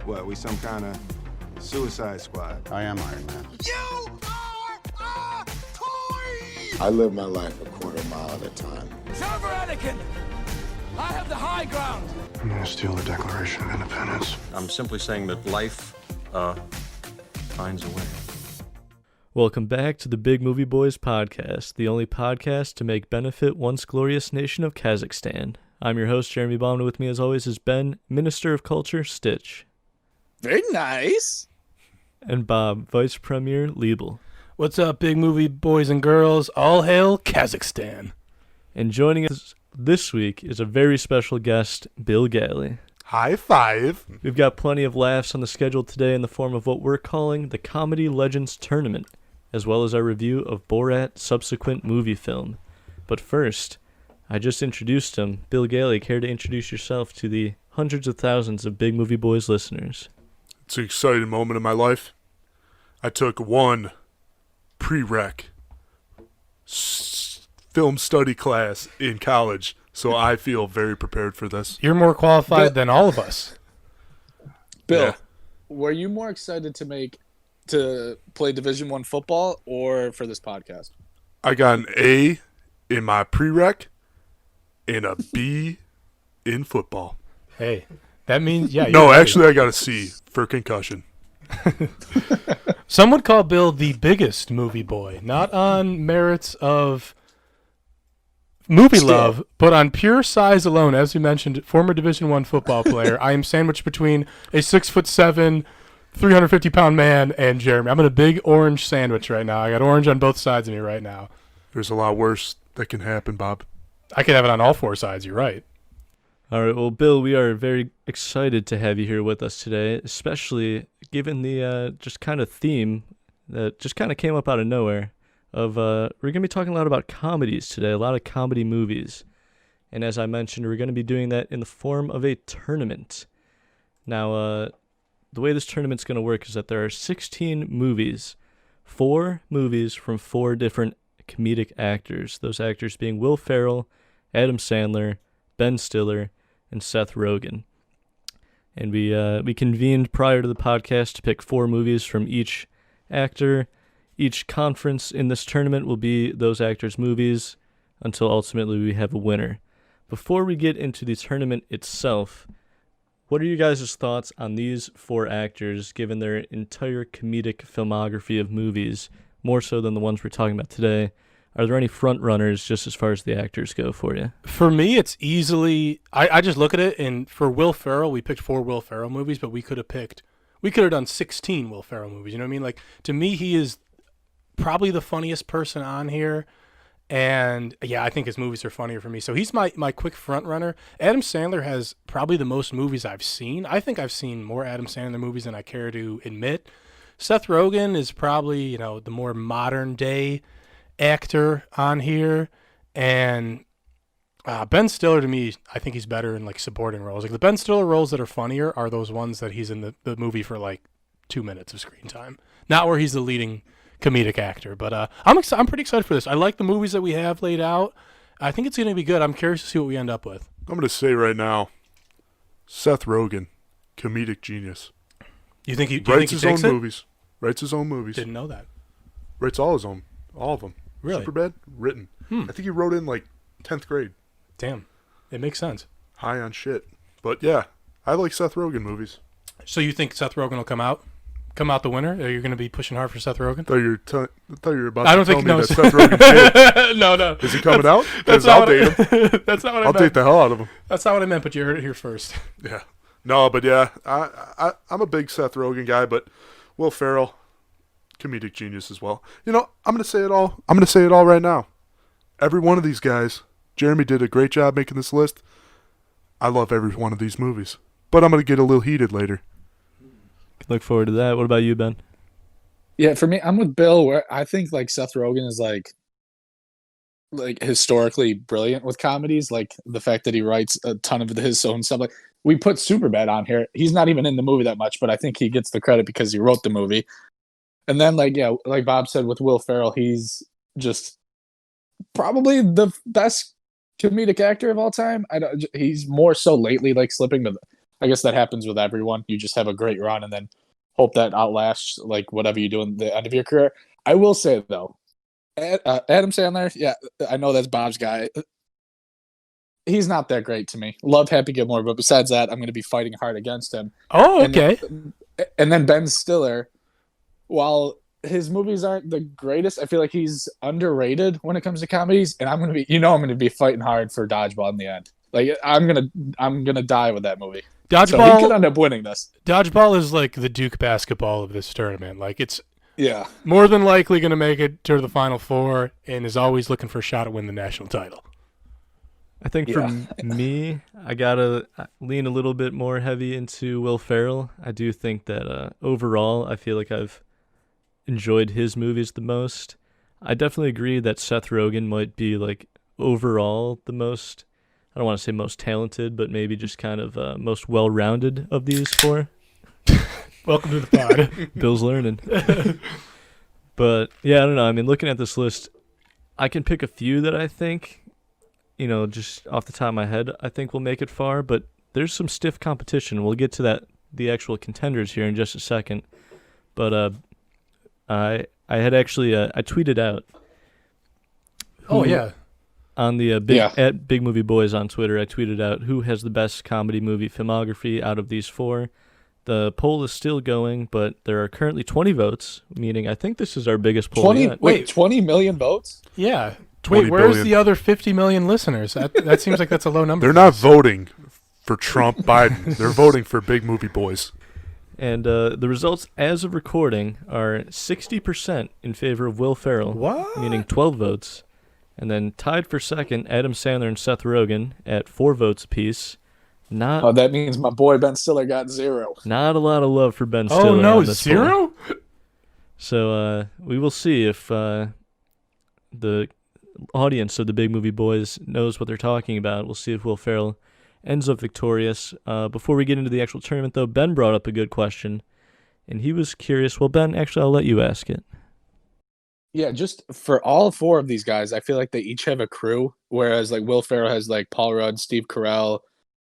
What, we some kind of Suicide Squad? I am Iron Man. You are a toy! I live my life a quarter mile at a time. Server Anakin! I have the high ground! I'm gonna steal the Declaration of Independence. I'm simply saying that life, finds a way. Welcome back to the Big Movie Boys podcast, the only podcast to make benefit once glorious nation of Kazakhstan. I'm your host, Jeremy Baum, and with me as always is Ben, Minister of Culture, Stitch. Very nice. And Bob, Vice Premier, Liebel. What's up, big movie boys and girls? All hail Kazakhstan. And joining us this week is a very special guest, Bill Galley. High five. We've got plenty of laughs on the schedule today in the form of what we're calling the Comedy Legends Tournament, as well as our review of Borat Subsequent Moviefilm. But first, I just introduced him. Bill Galley, care to introduce yourself to the hundreds of thousands of Big Movie Boys listeners? It's an exciting moment in my life. I took one prereq film study class in college, so I feel very prepared for this. You're more qualified than all of us. Bill, were you more excited to play Division I football or for this podcast? I got an A in my prereq and a B in football. Hey, that means, yeah. No, actually, I got a C for concussion. Some would call Bill the biggest movie boy, not on merits of movie love, but on pure size alone. As you mentioned, former Division I football player. I am sandwiched between a 6'7", 350-pound man and Jeremy. I'm in a big orange sandwich right now. I got orange on both sides of me right now. There's a lot worse that can happen, Bob. I could have it on all four sides. You're right. All right, well, Bill, we are very excited to have you here with us today, especially given the just kind of theme that just kind of came up out of nowhere of we're going to be talking a lot about comedies today, a lot of comedy movies. And as I mentioned, we're going to be doing that in the form of a tournament. Now, the way this tournament's going to work is that there are 16 movies, 4 movies from 4 different comedic actors, those actors being Will Ferrell, Adam Sandler, Ben Stiller, and Seth Rogen. And we convened prior to the podcast to pick 4 movies from each actor. Each conference in this tournament will be those actors' movies until ultimately we have a winner. Before we get into the tournament itself, what are you guys' thoughts on these 4 actors given their entire comedic filmography of movies, more so than the ones we're talking about today? Are there any front runners just as far as the actors go for you? For me, it's easily, I just look at it, and for Will Ferrell, we picked 4 Will Ferrell movies, but we could have done 16 Will Ferrell movies. You know what I mean? Like, to me, he is probably the funniest person on here. And yeah, I think his movies are funnier for me. So he's my quick front runner. Adam Sandler has probably the most movies I've seen. I think I've seen more Adam Sandler movies than I care to admit. Seth Rogen is probably, the more modern day actor on here. And Ben Stiller, to me, I think he's better in like supporting roles. Like the Ben Stiller roles that are funnier are those ones that he's in the movie for like 2 minutes of screen time, not where he's the leading comedic actor. But I'm pretty excited for this. I like the movies that we have laid out. I think it's going to be good. I'm curious to see what we end up with. I'm going to say right now, Seth Rogen, comedic genius. You think he writes his own it? movies? Writes his own movies. Didn't know that. Writes all of them. Really? Superbad, written. I think he wrote in like 10th grade. Damn, it makes sense. High on shit, but yeah, I like Seth Rogen movies. So you think Seth Rogen will come out the winner? Are you going to be pushing hard for Seth Rogen? I thought you were about I to don't tell think me no. that Seth Rogen did. No. Is he coming out? That's I'll date him. That's not what I I'll meant. date the hell out of him. That's not what I meant, but you heard it here first. Yeah. No, but yeah, I'm a big Seth Rogen guy, but Will Ferrell, comedic genius as well. I'm going to say it all. I'm going to say it all right now. Every one of these guys, Jeremy did a great job making this list. I love every one of these movies, but I'm going to get a little heated later. Look forward to that. What about you, Ben? Yeah, for me, I'm with Bill, where I think like Seth Rogen is like historically brilliant with comedies. Like the fact that he writes a ton of his own stuff. Like we put Superbad on here. He's not even in the movie that much, but I think he gets the credit because he wrote the movie. And then like Bob said with Will Ferrell, he's just probably the best comedic actor of all time. He's more so lately like slipping, but I guess that happens with everyone. You just have a great run and then hope that outlasts like whatever you do in the end of your career. I will say though, Adam Sandler, yeah, I know that's Bob's guy. He's not that great to me. Love Happy Gilmore, but besides that, I'm going to be fighting hard against him. Oh, okay. And then Ben Stiller, while his movies aren't the greatest, I feel like he's underrated when it comes to comedies. And I'm going to be fighting hard for Dodgeball in the end. Like I'm gonna die with that movie. Dodgeball, so he could end up winning this. Dodgeball is like the Duke basketball of this tournament. Like it's more than likely going to make it to the Final Four and is always looking for a shot at winning the national title. I think for me, I gotta lean a little bit more heavy into Will Ferrell. I do think that overall, I feel like I've enjoyed his movies the most. I definitely agree that Seth Rogen might be like overall the most, I don't want to say most talented, but maybe just kind of most well-rounded of these four. Welcome to the pod. Bill's learning. But yeah, I don't know. I mean, looking at this list, I can pick a few that I think, you know, just off the top of my head, I think will make it far, but there's some stiff competition. We'll get to that, the actual contenders here in just a second. But I had actually I tweeted out. Oh yeah. On the at Big Movie Boys on Twitter, I tweeted out who has the best comedy movie filmography out of these four. The poll is still going, but there are currently 20 votes, meaning I think this is our biggest poll yet. Wait, 20 million votes? Yeah. Wait, where's the other 50 million listeners? That seems like that's a low number. They're not voting for Trump, Biden. They're voting for Big Movie Boys. And the results as of recording are 60% in favor of Will Ferrell, meaning 12 votes. And then tied for second, Adam Sandler and Seth Rogen at 4 votes apiece. That means my boy Ben Stiller got 0. Not a lot of love for Ben Stiller. Oh no, on this 0? Poll. So we will see if the audience of the Big Movie Boys knows what they're talking about. We'll see if Will Ferrell ends up victorious. Before we get into the actual tournament, though, Ben brought up a good question, and he was curious. Well, Ben, actually, I'll let you ask it. Yeah, just for all 4 of these guys, I feel like they each have a crew, whereas like Will Ferrell has like Paul Rudd, Steve Carell,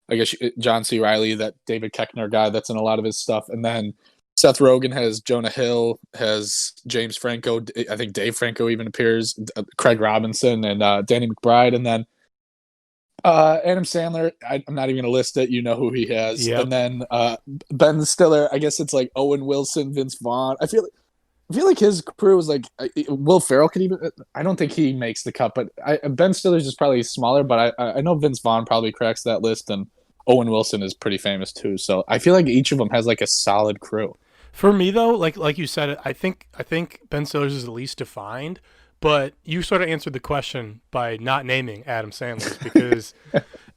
I guess John C. Reilly, that David Koechner guy that's in a lot of his stuff, and then Seth Rogen has Jonah Hill, has James Franco, I think Dave Franco even appears, Craig Robinson, and Danny McBride, and then Adam Sandler, I'm not even going to list it. You know who he has. Yep. And then Ben Stiller, I guess it's like Owen Wilson, Vince Vaughn. I feel like his crew is like Will Ferrell could even. I don't think he makes the cut, but Ben Stiller's is probably smaller. But I know Vince Vaughn probably cracks that list, and Owen Wilson is pretty famous too. So I feel like each of them has like a solid crew. For me though, like you said, I think Ben Stiller's is the least defined. But you sort of answered the question by not naming Adam Sandler's because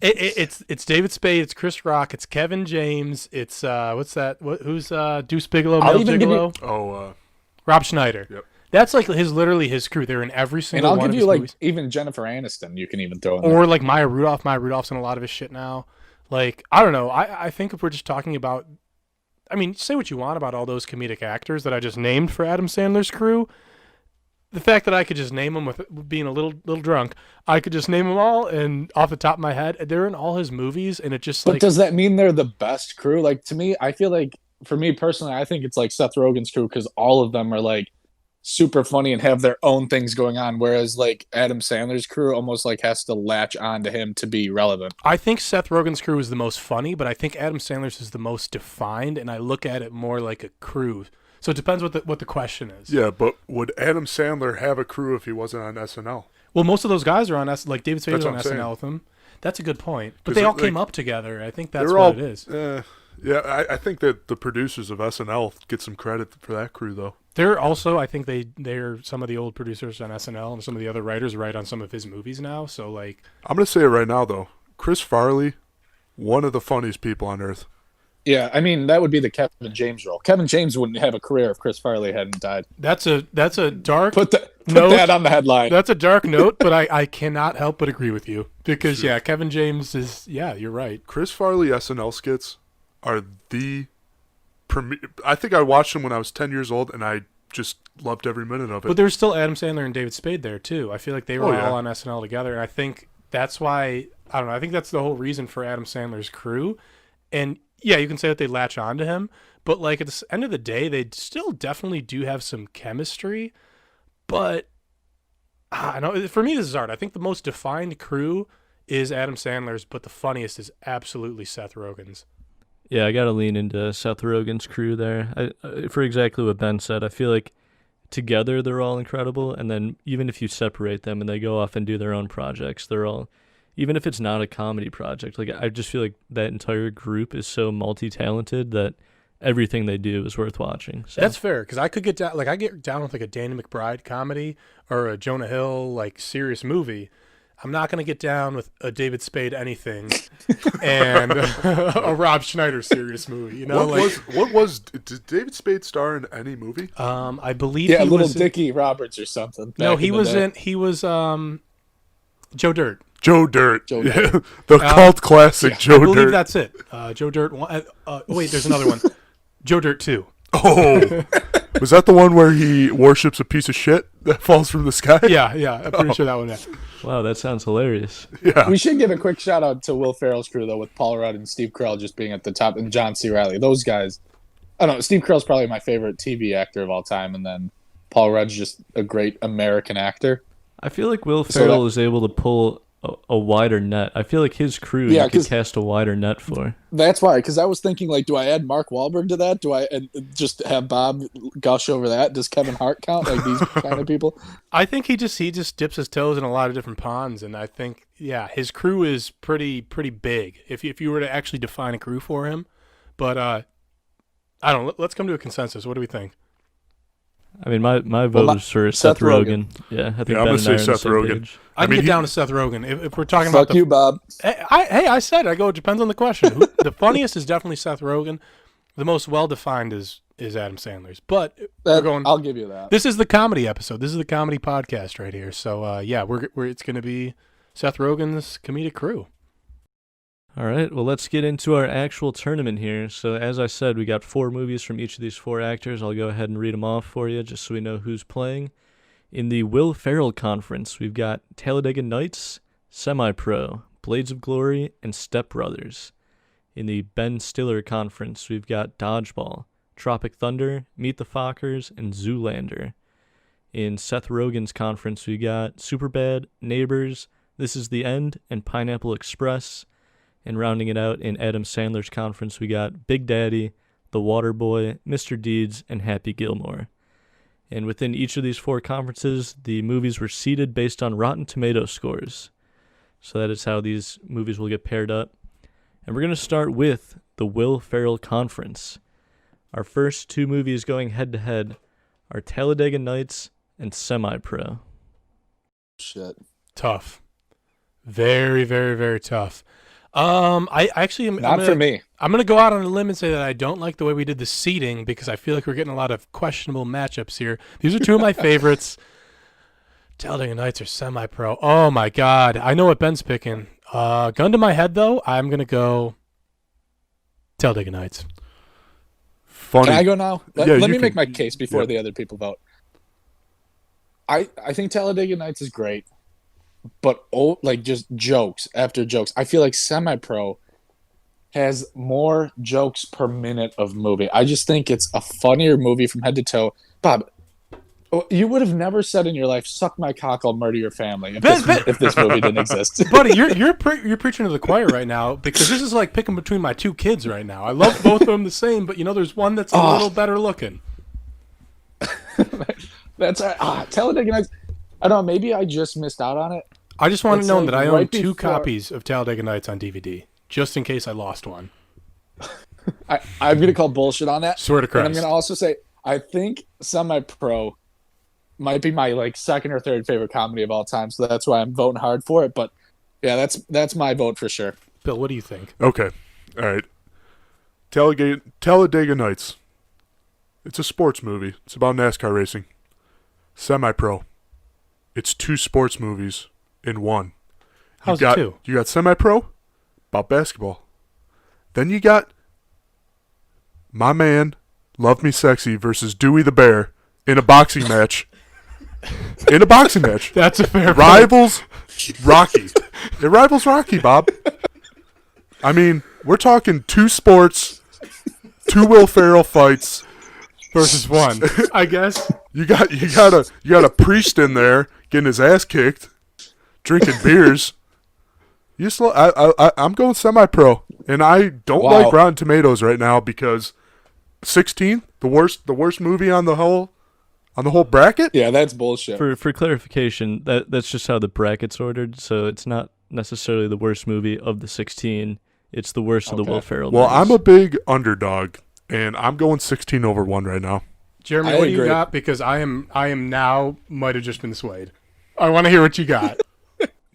it's David Spade, it's Chris Rock, it's Kevin James, it's what's that? Who's Deuce Bigelow, Mel Gigolo? Rob Schneider. Yep. That's like literally his crew. They're in every single one of his movies. And I'll give you like even Jennifer Aniston. You can even throw in there. Or like Maya Rudolph. Maya Rudolph's in a lot of his shit now. Like I don't know. I think if we're just talking about, I mean, say what you want about all those comedic actors that I just named for Adam Sandler's crew. The fact that I could just name them with being a little drunk, I could just name them all, and off the top of my head, they're in all his movies, and it just. But does that mean they're the best crew? Like to me, I feel like for me personally, I think it's like Seth Rogen's crew because all of them are like super funny and have their own things going on, whereas like Adam Sandler's crew almost like has to latch on to him to be relevant. I think Seth Rogen's crew is the most funny, but I think Adam Sandler's is the most defined, and I look at it more like a crew. So it depends what the question is. Yeah, but would Adam Sandler have a crew if he wasn't on SNL? Well, most of those guys are on like David Spade is on SNL with him. That's a good point. But they all came up together. I think that's what it is. Yeah, I think that the producers of SNL get some credit for that crew, though. They're also, I think they're some of the old producers on SNL, and some of the other writers write on some of his movies now. So like, I'm gonna say it right now, though. Chris Farley, one of the funniest people on earth. Yeah, I mean that would be the Kevin James role. Kevin James wouldn't have a career if Chris Farley hadn't died. That's a dark put that on the headline. That's a dark note, but I cannot help but agree with you because Kevin James is you're right. Chris Farley SNL skits are the premier. I think I watched them when I was 10 years old, and I just loved every minute of it. But there's still Adam Sandler and David Spade there too. I feel like they were all on SNL together, and I think that's why I don't know. I think that's the whole reason for Adam Sandler's crew. And yeah, you can say that they latch on to him, but like at the end of the day, they still definitely do have some chemistry. But I know for me, this is hard. I think the most defined crew is Adam Sandler's, but the funniest is absolutely Seth Rogen's. Yeah, I gotta lean into Seth Rogen's crew there. For exactly what Ben said, I feel like together they're all incredible, and then even if you separate them and they go off and do their own projects, they're all, even if it's not a comedy project, like I just feel like that entire group is so multi-talented that everything they do is worth watching. So. That's fair, because I could get down, like I get down with like a Danny McBride comedy or a Jonah Hill like serious movie. I'm not going to get down with a David Spade anything and a Rob Schneider serious movie. You know, did David Spade star in any movie? I believe Yeah, he Little was Dickie Roberts or something. No, he was day. Joe Dirt. Joe Dirt. Joe Yeah. Dirt. The cult classic Joe I Dirt. believe that's it. Joe Dirt. Wait, there's another one. Joe Dirt 2. Oh. Was that the one where he worships a piece of shit that falls from the sky? Yeah. I'm pretty sure that one. Yeah. Wow, that sounds hilarious. Yeah. We should give a quick shout out to Will Ferrell's crew though, with Paul Rudd and Steve Carell just being at the top, and John C. Reilly. Those guys. I don't know. Steve Carell's probably my favorite TV actor of all time, and then Paul Rudd's just a great American actor. I feel like Will Ferrell is able to pull a wider net. I feel like his crew you could cast a wider net for. That's why, because I was thinking, like, do I add Mark Wahlberg to that? Do I just have Bob gush over that? Does Kevin Hart count? Like these kind of people? I think he just dips his toes in a lot of different ponds, and I think his crew is pretty big. If you were to actually define a crew for him, but I don't know. Let's come to a consensus. What do we think? I mean, my vote is for Seth Rogen. Yeah, I think I'm going to say Seth Rogen. I can get down to Seth Rogen. If we're talking Fuck about you, Bob. I said I go. It depends on the question. The funniest is definitely Seth Rogen. The most well defined is Adam Sandler's. But we're going. I'll give you that. This is the comedy episode. This is the comedy podcast right here. So we're it's going to be Seth Rogen's comedic crew. All right, well, let's get into our actual tournament here. So, as I said, we got 4 movies from each of these 4 actors. I'll go ahead and read them off for you just so we know who's playing. In the Will Ferrell Conference, we've got Talladega Nights, Semi-Pro, Blades of Glory, and Step Brothers. In the Ben Stiller Conference, we've got Dodgeball, Tropic Thunder, Meet the Fockers, and Zoolander. In Seth Rogen's conference, we got Superbad, Neighbors, This Is the End, and Pineapple Express. And rounding it out in Adam Sandler's conference, we got Big Daddy, The Waterboy, Mr. Deeds, and Happy Gilmore. And within each of these 4 conferences, the movies were seeded based on Rotten Tomato scores. So that is how these movies will get paired up. And we're going to start with the Will Ferrell Conference. Our first 2 movies going head-to-head are Talladega Nights and Semi-Pro. Shit. Tough. Very, very, very tough. I actually am Not for me. I'm gonna go out on a limb and say that I don't like the way we did the seeding because I feel like we're getting a lot of questionable matchups here. These are 2 of my favorites. Talladega Nights or Semi-Pro. Oh my God, I know what Ben's picking. Gun to my head though, I'm gonna go Talladega Nights. Funny. Can I go now? Let me make my case before yeah. the other people vote. I think Talladega Nights is great. But just jokes after jokes. I feel like Semi-Pro has more jokes per minute of movie. I just think it's a funnier movie from head to toe. Bob, you would have never said in your life, "Suck my cock, I'll murder your family." If this movie didn't exist, buddy, you're preaching to the choir right now because this is like picking between my 2 kids right now. I love both of them the same, but there's one that's a little better looking. That's Talladega Nights. I don't know. Maybe I just missed out on it. I just want to know that I own right 2 before- copies of Talladega Nights on DVD, just in case I lost one. I'm going to call bullshit on that. Swear to Christ. And I'm going to also say, I think Semi-Pro might be my second or third favorite comedy of all time, so that's why I'm voting hard for it. But yeah, that's my vote for sure. Bill, what do you think? Okay. All right. Talladega Nights. It's a sports movie. It's about NASCAR racing. Semi-Pro. It's 2 sports movies in one. How's it 2? You got Semi-Pro, about basketball. Then you got My Man, Love Me Sexy versus Dewey the Bear in a boxing match. That's a fair Rivals Rocky. It rivals Rocky, Bob. I mean, We're talking 2 sports, 2 Will Ferrell fights versus 1. I guess. You got a priest in there getting his ass kicked, drinking beers. I'm going semi-pro, and I don't like Rotten Tomatoes right now because 16, the worst movie on the whole bracket. Yeah, that's bullshit. For clarification, that's just how the bracket's ordered. So it's not necessarily the worst movie of the 16. It's the worst of the Will Ferrell. Well, movies. I'm a big underdog, and I'm going 16-1 right now. Jeremy, what do you got? Because I am now might have just been swayed. I want to hear what you got.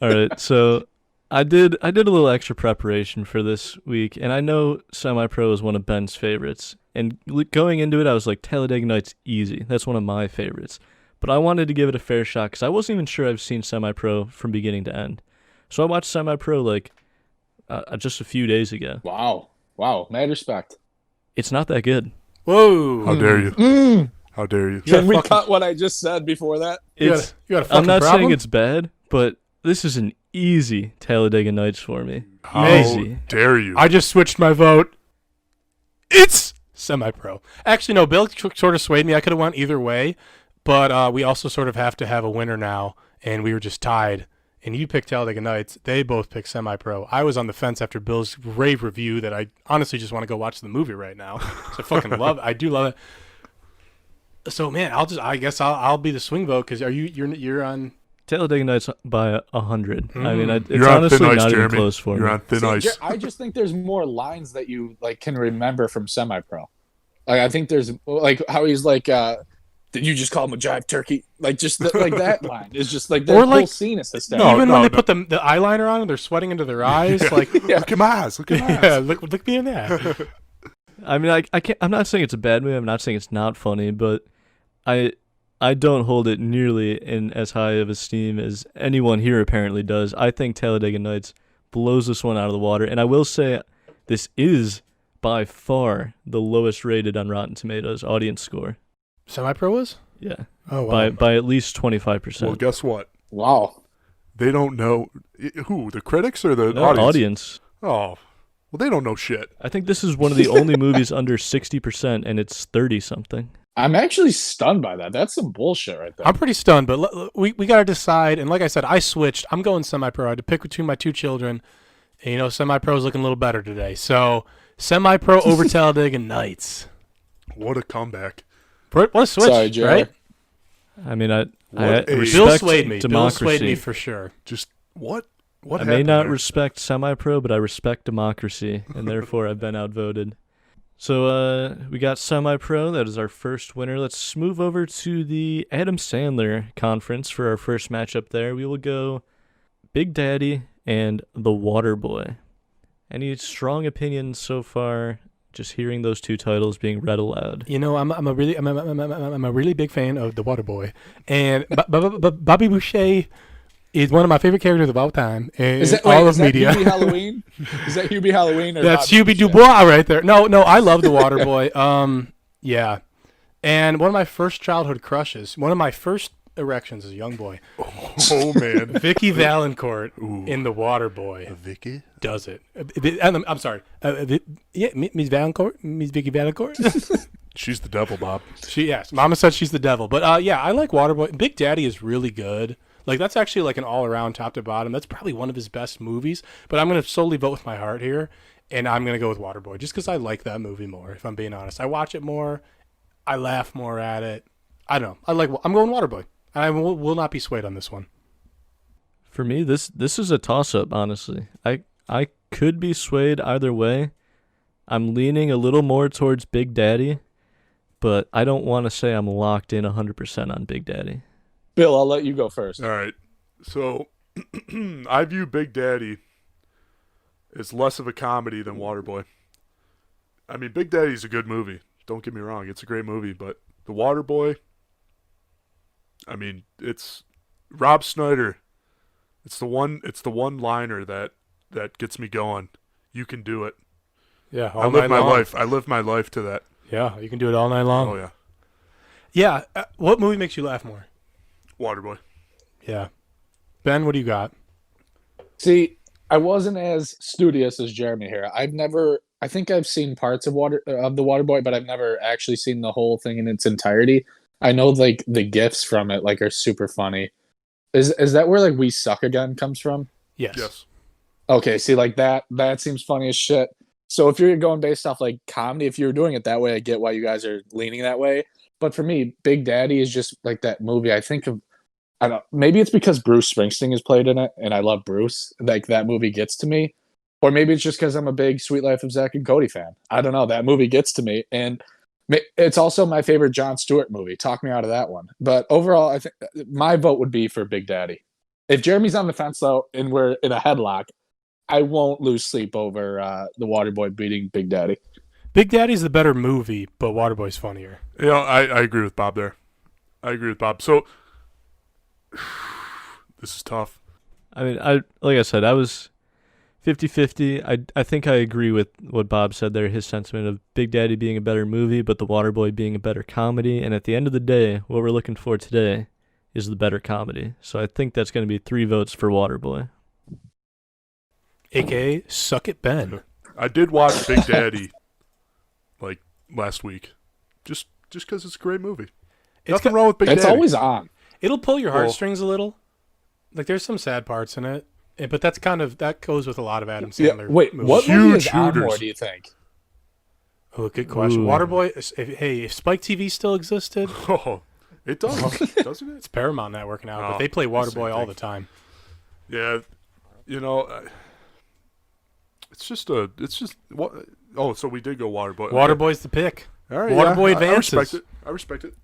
All right, so I did a little extra preparation for this week, and I know Semi-Pro is one of Ben's favorites. And going into it, I was like, Talladega Nights, easy. That's one of my favorites. But I wanted to give it a fair shot because I wasn't even sure I've seen Semi-Pro from beginning to end. So I watched Semi-Pro like just a few days ago. Wow, mad respect. It's not that good. Whoa! How dare you? How dare you? Can we cut what I just said before that? You got a fucking I'm not problem? saying it's bad, but this is an easy Talladega Nights for me. How Easy. dare you? I just switched my vote. It's Semi-Pro. Actually, no, Bill sort of swayed me. I could have went either way, but we also sort of have to have a winner now, and we were just tied. And you picked Talladega Nights. They both picked Semi-Pro. I was on the fence after Bill's rave review that I honestly just want to go watch the movie right now. So I fucking love it. I do love it. So man, I guess I'll be the swing vote because you're on Talladega Nights by 100. I mean, it's You're on honestly thin ice, not even Jeremy. close for You're me. on thin ice. I just think there's more lines that you like can remember from Semi-Pro. Like I think there's like how he's like, did you just call him a jive turkey? Like just like that line is just like the whole scene is hysterical. Even when they put the eyeliner on and they're sweating into their eyes, like Look at my eyes. Look at my eyes. yeah, look me in that. I mean, I can't. I'm not saying it's a bad movie. I'm not saying it's not funny, but I don't hold it nearly in as high of esteem as anyone here apparently does. I think Talladega Nights blows this one out of the water, and I will say this is by far the lowest rated on Rotten Tomatoes audience score. Semi-Pro was? Yeah. Oh wow. By at least 25%. Well, guess what? Wow. They don't know who, the critics or the No, audience? Oh, well, they don't know shit. I think this is one of the only movies under 60%, and it's 30-something. I'm actually stunned by that. That's some bullshit right there. I'm pretty stunned, but we got to decide. And like I said, I switched. I'm going Semi-Pro. I had to pick between my 2 children. And, Semi-Pro is looking a little better today. So, Semi-Pro over Talladega Nights. What a comeback. What a switch, Sorry, Jerry. right? I mean, I Bill respect Bill swayed me. democracy. Bill swayed me for sure. Just what I happened may not there? respect Semi-Pro, but I respect democracy, and therefore I've been outvoted. So we got Semi-Pro. That is our first winner. Let's move over to the Adam Sandler conference for our first matchup there. We will go Big Daddy and The Waterboy. Any strong opinions so far? Just hearing those 2 titles being read aloud. I'm a really big fan of The Waterboy, and Bobby Boucher is one of my favorite characters of all time in all of media. Hubie Halloween? Is that Hubie Halloween? Or That's Bobby Hubie Boucher? Dubois right there. No, I love The Waterboy. Yeah, and one of my first childhood crushes, one of my first erections as a young boy. Oh man, Vicky Valancourt in The Waterboy. Vicky Does it? I'm sorry. Miss Valancourt, Miss Vicky Valancourt. She's the devil, Bob. Yes. Mama said she's the devil, but yeah, I like Waterboy. Big Daddy is really good. Like that's actually like an all-around top to bottom. That's probably one of his best movies. But I'm gonna solely vote with my heart here, and I'm gonna go with Waterboy just because I like that movie more. If I'm being honest, I watch it more, I laugh more at it. I don't know. I'm going Waterboy. I will not be swayed on this one. For me, this is a toss-up, honestly. I could be swayed either way. I'm leaning a little more towards Big Daddy, but I don't want to say I'm locked in 100% on Big Daddy. Bill, I'll let you go first. All right. So I view Big Daddy as less of a comedy than Waterboy. I mean, Big Daddy's a good movie. Don't get me wrong. It's a great movie, but The Waterboy, I mean, it's Rob Schneider. It's the one liner that gets me going. You can do it. Yeah, I live my life. I live my life to that. Yeah, you can do it all night long. Oh yeah. Yeah. What movie makes you laugh more? Waterboy. Yeah. Ben, what do you got? See, I wasn't as studious as Jeremy here. I think I've seen parts of the Waterboy, but I've never actually seen the whole thing in its entirety. I know like the gifs from it like are super funny. Is that where like We Suck Again comes from? Yes. Yes. Okay, see like that seems funny as shit. So if you're going based off like comedy, if you're doing it that way, I get why you guys are leaning that way. But for me, Big Daddy is just like that movie. I think of I don't maybe it's because Bruce Springsteen is played in it and I love Bruce. Like that movie gets to me. Or maybe it's just because I'm a big Sweet Life of Zack and Cody fan. I don't know. That movie gets to me. And it's also my favorite Jon Stewart movie. Talk me out of that one. But overall, I think my vote would be for Big Daddy. If Jeremy's on the fence, though, and we're in a headlock, I won't lose sleep over the Waterboy beating Big Daddy. Big Daddy's the better movie, but Waterboy's funnier. You know, I agree with Bob there. I agree with Bob. So, this is tough. I mean, like I said, I was 50-50. I think I agree with what Bob said there, his sentiment of Big Daddy being a better movie, but The Waterboy being a better comedy. And at the end of the day, what we're looking for today is the better comedy. So I think that's going to be 3 votes for Waterboy. AKA Suck It Ben. I did watch Big Daddy like last week, just because it's a great movie. Nothing wrong with Big Daddy. It's always on. It'll pull your heartstrings a little. Like there's some sad parts in it, but that goes with a lot of Adam Sandler. Yeah, wait, movies. what movie is Huge on hooters. more? Do you think? Oh, good question. Ooh. Waterboy. If Spike TV still existed, Oh, it does, doesn't it? it's Paramount Network now, Oh, but they play same Waterboy all thing. the time. Yeah, you know, it's just what? Oh, so we did go Waterboy. Okay. Waterboy's the pick. All right, Waterboy yeah, advances. I respect it.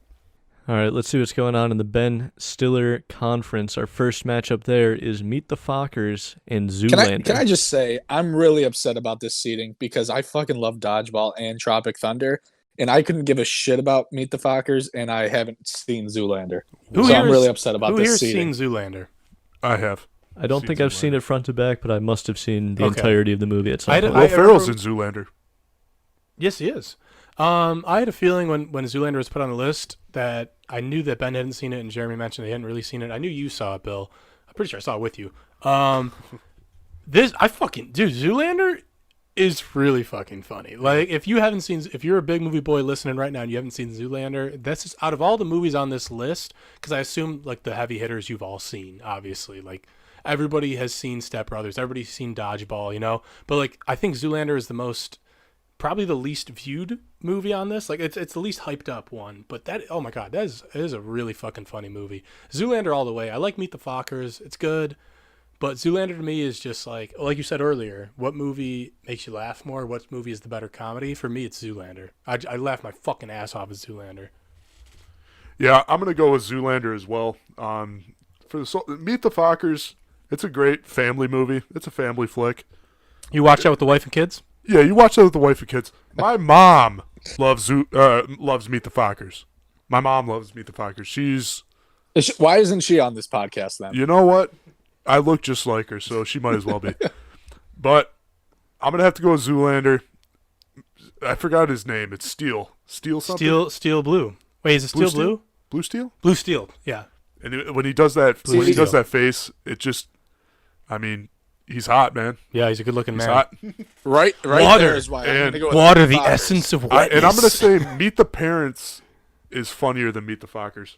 All right, let's see what's going on in the Ben Stiller Conference. Our first matchup there is Meet the Fockers and Zoolander. Can I just say I'm really upset about this seating because I fucking love Dodgeball and Tropic Thunder, and I couldn't give a shit about Meet the Fockers, and I haven't seen Zoolander. So I'm really upset about who this here's seating. seen Zoolander? I have. I don't think I've seen it front to back, but I must have seen the Okay. entirety of the movie at some point. Will Ferrell's in Zoolander. Yes, he is. I had a feeling when Zoolander was put on the list that I knew that Ben hadn't seen it and Jeremy mentioned they hadn't really seen it. I knew you saw it, Bill. I'm pretty sure I saw it with you. Zoolander is really fucking funny. Like if you're a big movie boy listening right now and you haven't seen Zoolander, that's just out of all the movies on this list, because I assume like the heavy hitters you've all seen, obviously. Like everybody has seen Step Brothers, everybody's seen Dodgeball, you know? But like I think Zoolander is probably the least viewed movie on this. Like it's the least hyped up one, but oh my god, it is a really fucking funny movie. Zoolander all the way. I like Meet the Fockers, it's good, but Zoolander to me is just like you said earlier, what movie makes you laugh more? What movie is the better comedy? For me, it's Zoolander. I laugh my fucking ass off at Zoolander. Yeah, I'm gonna go with Zoolander as well. Meet the Fockers, it's a great family movie. It's a family flick. You watch that with the wife and kids? Yeah, you watch that with the wife and kids. My mom loves Meet the Fockers. My mom loves Meet the Fockers. Why isn't she on this podcast then? You know what? I look just like her, so she might as well be. But I'm gonna have to go with Zoolander. I forgot his name. It's Steel something. Steel Blue. Wait, is it Steel Blue? Blue Steel. Blue Steel. Yeah. And when he does that, does that face, it just, I mean, he's hot, man. Yeah, he's a good-looking He's man. hot. Right Water. there is why I'm gonna go with Water, Meet the Fockers. essence of wetness. And I'm gonna say Meet the Parents is funnier than Meet the Fockers.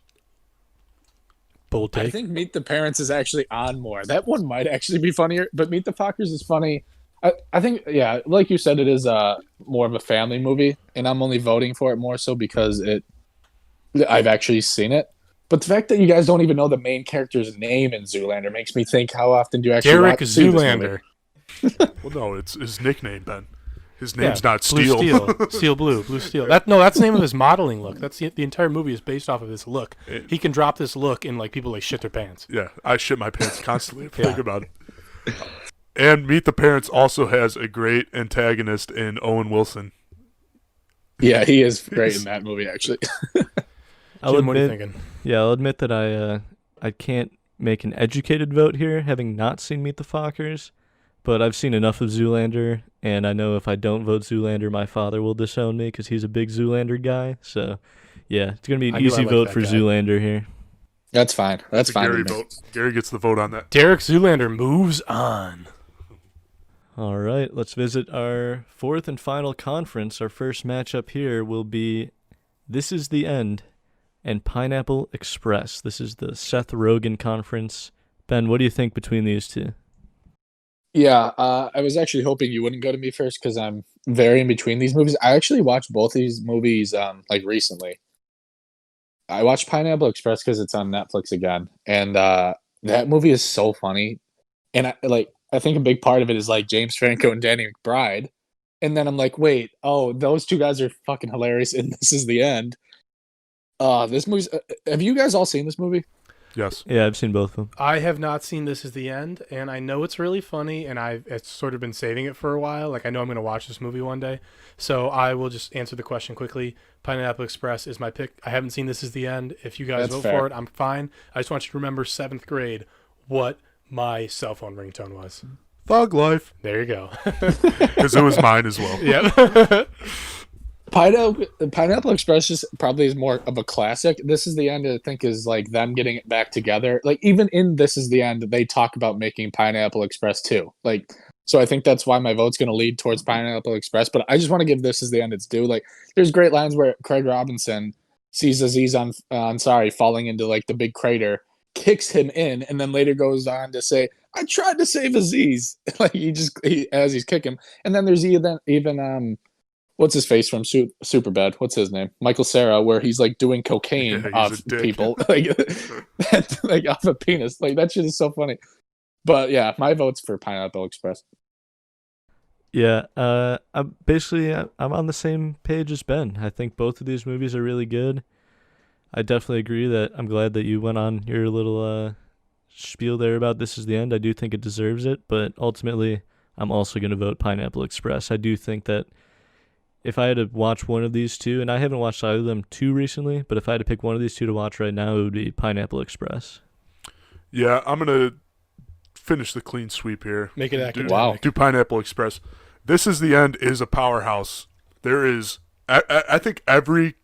Bold I take. think Meet the Parents is actually on more. That one might actually be funnier, but Meet the Fockers is funny. I think, yeah, like you said, it is more of a family movie, and I'm only voting for it more so because I've actually seen it. But the fact that you guys don't even know the main character's name in Zoolander makes me think, how often do you actually Derek see this Zoolander. Well, no, it's his nickname, Ben. His name's Yeah, not Blue Steel. Steel. Steel Blue Steel. That's the name of his modeling look. That's the entire movie is based off of his look. He can drop this look and like people like shit their pants. Yeah, I shit my pants constantly if I think about it. And Meet the Parents also has a great antagonist in Owen Wilson. Yeah, he is great in that movie, actually. Jim, what are you thinking? Yeah, I'll admit that I can't make an educated vote here, having not seen Meet the Fockers, but I've seen enough of Zoolander, and I know if I don't vote Zoolander, my father will disown me because he's a big Zoolander guy. So, yeah, it's gonna be an easy vote for Zoolander here. That's fine. That's fine. Gary vote. Gary gets the vote on that. Derek Zoolander moves on. All right, let's visit our fourth and final conference. Our first matchup here will be This Is the End and Pineapple Express. This is the Seth Rogen conference. Ben, what do you think between these two? Yeah, I was actually hoping you wouldn't go to me first because I'm very in between these movies. I actually watched both of these movies like recently. I watched Pineapple Express because it's on Netflix again, and that movie is so funny. And I think a big part of it is like James Franco and Danny McBride. And then I'm like, wait, oh, those two guys are fucking hilarious, and This Is the End. This movie's. Have you guys all seen this movie? Yes. Yeah, I've seen both of them. I have not seen This Is the End, and I know it's really funny, and it's sort of been saving it for a while. Like, I know I'm going to watch this movie one day, so I will just answer the question quickly. Pineapple Express is my pick. I haven't seen This Is the End. If you guys That's vote fair. for it, I'm fine. I just want you to remember 7th grade what my cell phone ringtone was. Thug Life. There you go. Because it was mine as well. Yep. Pineapple Express probably is more of a classic. This Is the End, I think, is like them getting it back together. Like, even in This Is the End, they talk about making Pineapple Express too. Like, so I think that's why my vote's going to lead towards Pineapple Express. But I just want to give This Is the End its due. Like, there's great lines where Craig Robinson sees Aziz Ansari falling into like the big crater, kicks him in, and then later goes on to say, "I tried to save Aziz." Like, as he's kicking him. And then there's even what's his face from Superbad? What's his name? Michael Cera, where he's like doing cocaine off people, like off a penis. Like, that shit is so funny. But yeah, my vote's for Pineapple Express. Yeah, I'm on the same page as Ben. I think both of these movies are really good. I definitely agree that I'm glad that you went on your little spiel there about This Is the End. I do think it deserves it, but ultimately, I'm also going to vote Pineapple Express. I do think that if I had to watch one of these two, and I haven't watched either of them too recently, but if I had to pick one of these two to watch right now, it would be Pineapple Express. Yeah, I'm going to finish the clean sweep here. Make it academic. Wow. Do Pineapple Express. This Is the End is a powerhouse. There is, I think every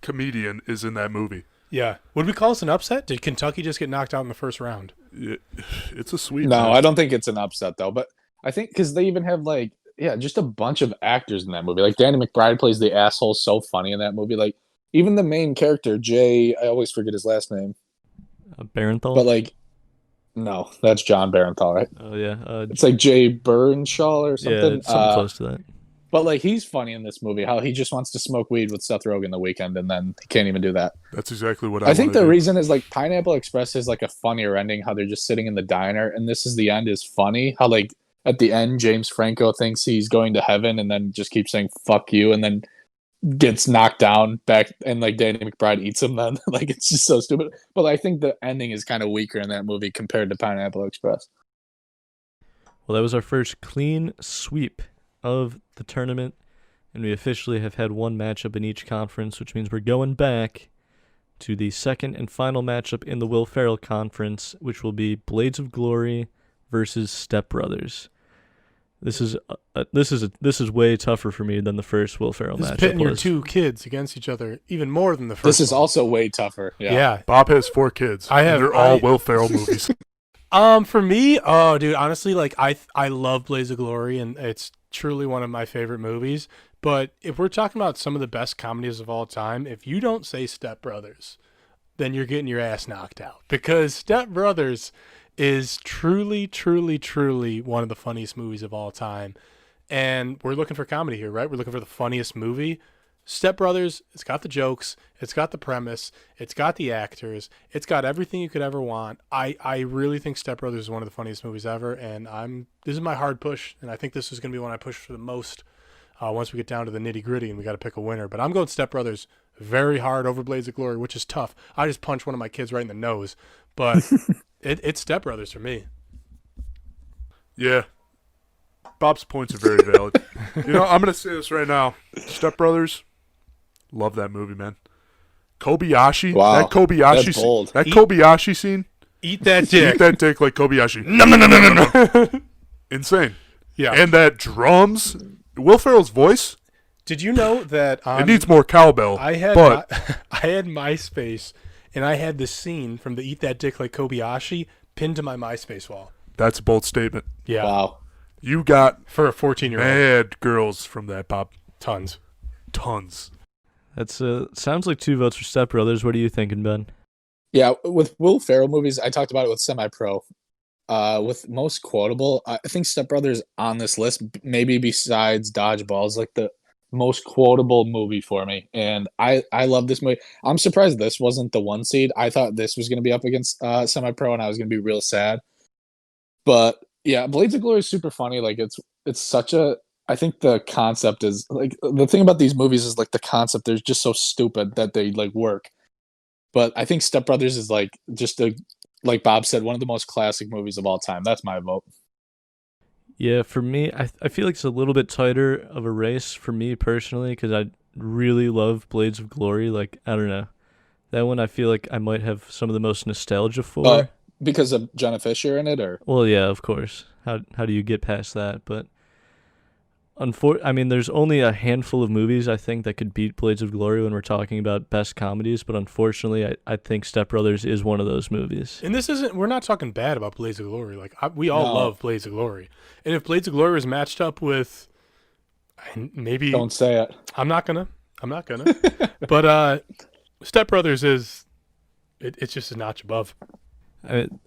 comedian is in that movie. Yeah. Would we call this an upset? Did Kentucky just get knocked out in the first round? It's a sweep. No, man. I don't think it's an upset though. But I think because they even have like, yeah, just a bunch of actors in that movie. Like, Danny McBride plays the asshole so funny in that movie. Like, even the main character, Jay, I always forget his last name. Barenthal? But like, no, that's John Barenthal, right? Oh, yeah. It's like Jay Burnshaw or Yeah, something. something close to that. But like, he's funny in this movie. How he just wants to smoke weed with Seth Rogen the weekend, and then he can't even do that. That's exactly what I think wanna the do. reason is like Pineapple Express is like a funnier ending. How they're just sitting in the diner, and This Is the End is funny. How like at the end, James Franco thinks he's going to heaven, and then just keeps saying "fuck you," and then gets knocked down back, and like Danny McBride eats him. Then like, it's just so stupid. But I think the ending is kind of weaker in that movie compared to Pineapple Express. Well, that was our first clean sweep of the tournament, and we officially have had one matchup in each conference, which means we're going back to the second and final matchup in the Will Ferrell conference, which will be Blades of Glory versus Step Brothers. This is way tougher for me than the first Will Ferrell This is matchup pitting your was. two kids against each other even more than the first This is one. also way tougher. Yeah. Bob has 4 kids. I have- And they're all I- Will Ferrell movies. For me, oh, dude, honestly, like I love Blaze of Glory, and it's truly one of my favorite movies. But if we're talking about some of the best comedies of all time, if you don't say Step Brothers, then you're getting your ass knocked out, because Step Brothers is truly, truly, truly one of the funniest movies of all time. And we're looking for comedy here, right? We're looking for the funniest movie. Step Brothers, it's got the jokes, it's got the premise, it's got the actors, it's got everything you could ever want. I really think Step Brothers is one of the funniest movies ever, and this is my hard push, and I think this is going to be one I push for the most once we get down to the nitty gritty and we got to pick a winner. But I'm going Step Brothers very hard over Blades of Glory, which is tough. I just punched one of my kids right in the nose, but it's Step Brothers for me. Yeah. Bob's points are very valid. I'm going to say this right now. Step Brothers, love that movie, man. Kobayashi. Wow, That Kobayashi that's scene. bold. That Kobayashi scene. Eat that dick. Eat that dick like Kobayashi. No. Insane. Yeah. And that drums. Will Ferrell's voice. Did you know that It needs more cowbell. I had but I had MySpace, and I had the scene from the Eat That Dick Like Kobayashi pinned to my MySpace wall. that's a bold statement. Yeah. Wow. You got for a 14-year-old. mad girls from that, Bob. Tons. That's sounds like 2 votes for Step Brothers. What are you thinking, Ben? Yeah, with Will Ferrell movies, I talked about it with Semi Pro. With most quotable, I think Step Brothers on this list, maybe besides Dodgeball, is like the most quotable movie for me. And I love this movie. I'm surprised this wasn't the 1 seed. I thought this was going to be up against Semi Pro, and I was going to be real sad. But yeah, Blades of Glory is super funny. Like it's such a. I think the concept is like the thing about these movies is like the concept. They're just so stupid that they like work. But I think Step Brothers is like just like Bob said, one of the most classic movies of all time. That's my vote. Yeah, for me, I feel like it's a little bit tighter of a race for me personally because I really love Blades of Glory. Like, I don't know. That one I feel like I might have some of the most nostalgia for. Because of Jenna Fisher in it, or? Well, yeah, of course. How do you get past that? But I mean, there's only a handful of movies I think that could beat Blades of Glory when we're talking about best comedies. But unfortunately, I think Step Brothers is one of those movies. And we're not talking bad about Blades of Glory. Like we all love Blades of Glory. And if Blades of Glory was matched up with, maybe Don't say it. I'm not gonna. But Step Brothers it's just a notch above.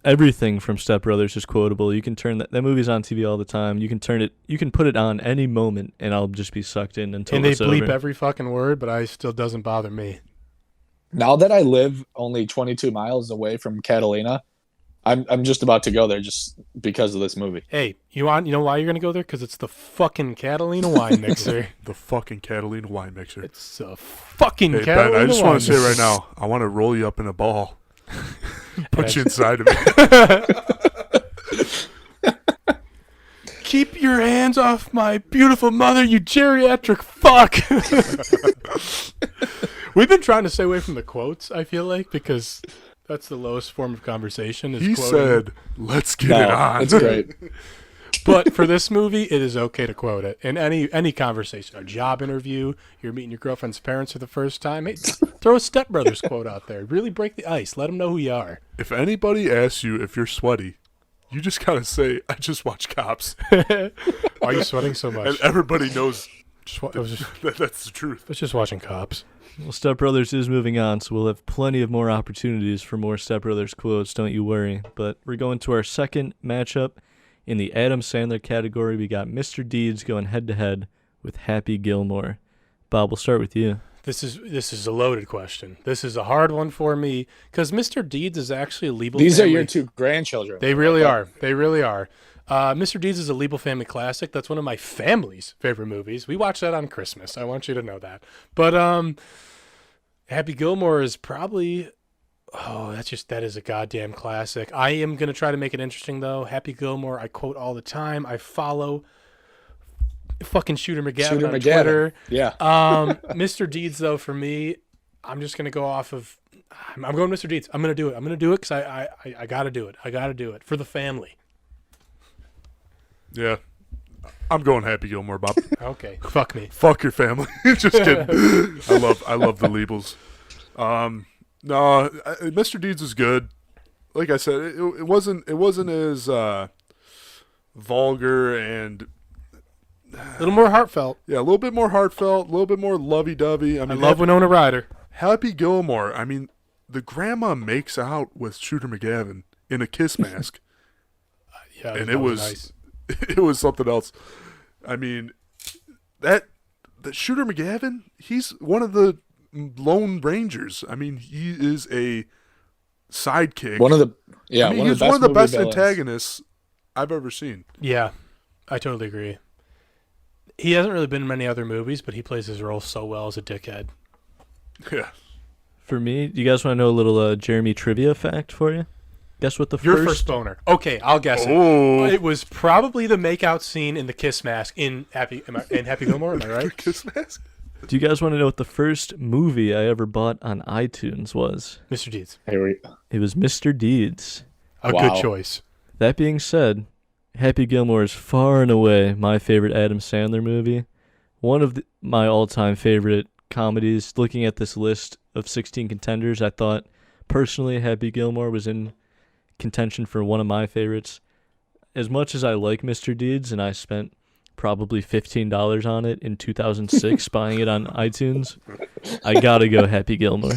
Everything from Step Brothers is quotable. You can turn that movie's on TV all the time. You can put it on any moment, and I'll just be sucked in until it's over. And they bleep every fucking word, but it still doesn't bother me. Now that I live only 22 miles away from Catalina, I'm just about to go there just because of this movie. Hey, you know why you're gonna go there? Because it's the fucking Catalina wine mixer. The fucking Catalina wine mixer. It's a fucking Catalina. Ben, I just want to say right now, I want to roll you up in a ball. Put you inside of it. Keep your hands off my beautiful mother, you geriatric fuck. We've been trying to stay away from the quotes, I feel like, because that's the lowest form of conversation. Is he quoting. said, let's get it on. That's great. But for this movie, it is okay to quote it. In any conversation, a job interview, you're meeting your girlfriend's parents for the first time, hey, throw a Step Brothers quote out there. Really break the ice. Let them know who you are. If anybody asks you if you're sweaty, you just gotta say, I just watch Cops. Why are you sweating so much? And everybody knows that's the truth. I was just watching Cops. Well, Step Brothers is moving on, so we'll have plenty of more opportunities for more Step Brothers quotes, don't you worry. But we're going to our second matchup. In the Adam Sandler category, we got Mr. Deeds going head-to-head with Happy Gilmore. Bob, we'll start with you. This is a loaded question. This is a hard one for me because Mr. Deeds is actually a Liebel These family. are your 2 grandchildren. They really are. They really are. Mr. Deeds is a Liebel family classic. That's one of my family's favorite movies. We watch that on Christmas. I want you to know that. But Happy Gilmore is probably... Oh, that is a goddamn classic. I am going to try to make it interesting, though. Happy Gilmore, I quote all the time. I follow fucking Shooter McGavin on Twitter. Yeah. Mr. Deeds, though, for me, I'm just going to go off of... I'm going Mr. Deeds. I'm going to do it. I'm going to do it because I got to do it. I got to do it for the family. Yeah. I'm going Happy Gilmore, Bob. Okay. Fuck me. Fuck your family. Just kidding. I love the Liebels. No, Mr. Deeds is good. Like I said, it wasn't as vulgar and a little more heartfelt. Yeah, a little bit more heartfelt, a little bit more lovey-dovey. I love Winona Ryder. Happy Gilmore. I mean, the grandma makes out with Shooter McGavin in a kiss mask. Yeah, and it was nice. It was something else. I mean, that Shooter McGavin, he's one of the Lone Rangers. I mean, he is a sidekick. He's one of the best antagonists I've ever seen. Yeah, I totally agree. He hasn't really been in many other movies, but he plays his role so well as a dickhead. Yeah. For me, do you guys want to know a little Jeremy trivia fact for you? Guess what Your first boner. Okay, I'll guess it. It was probably the makeout scene in the kiss mask in Happy Gilmore. Am I right? Kiss mask. Do you guys want to know what the first movie I ever bought on iTunes was? Mr. Deeds. It was Mr. Deeds. A good choice. That being said, Happy Gilmore is far and away my favorite Adam Sandler movie. One of my all-time favorite comedies. Looking at this list of 16 contenders, I thought personally Happy Gilmore was in contention for one of my favorites. as much as I like Mr. Deeds, and I spent probably $15 on it in 2006 buying it on iTunes, I gotta go Happy Gilmore.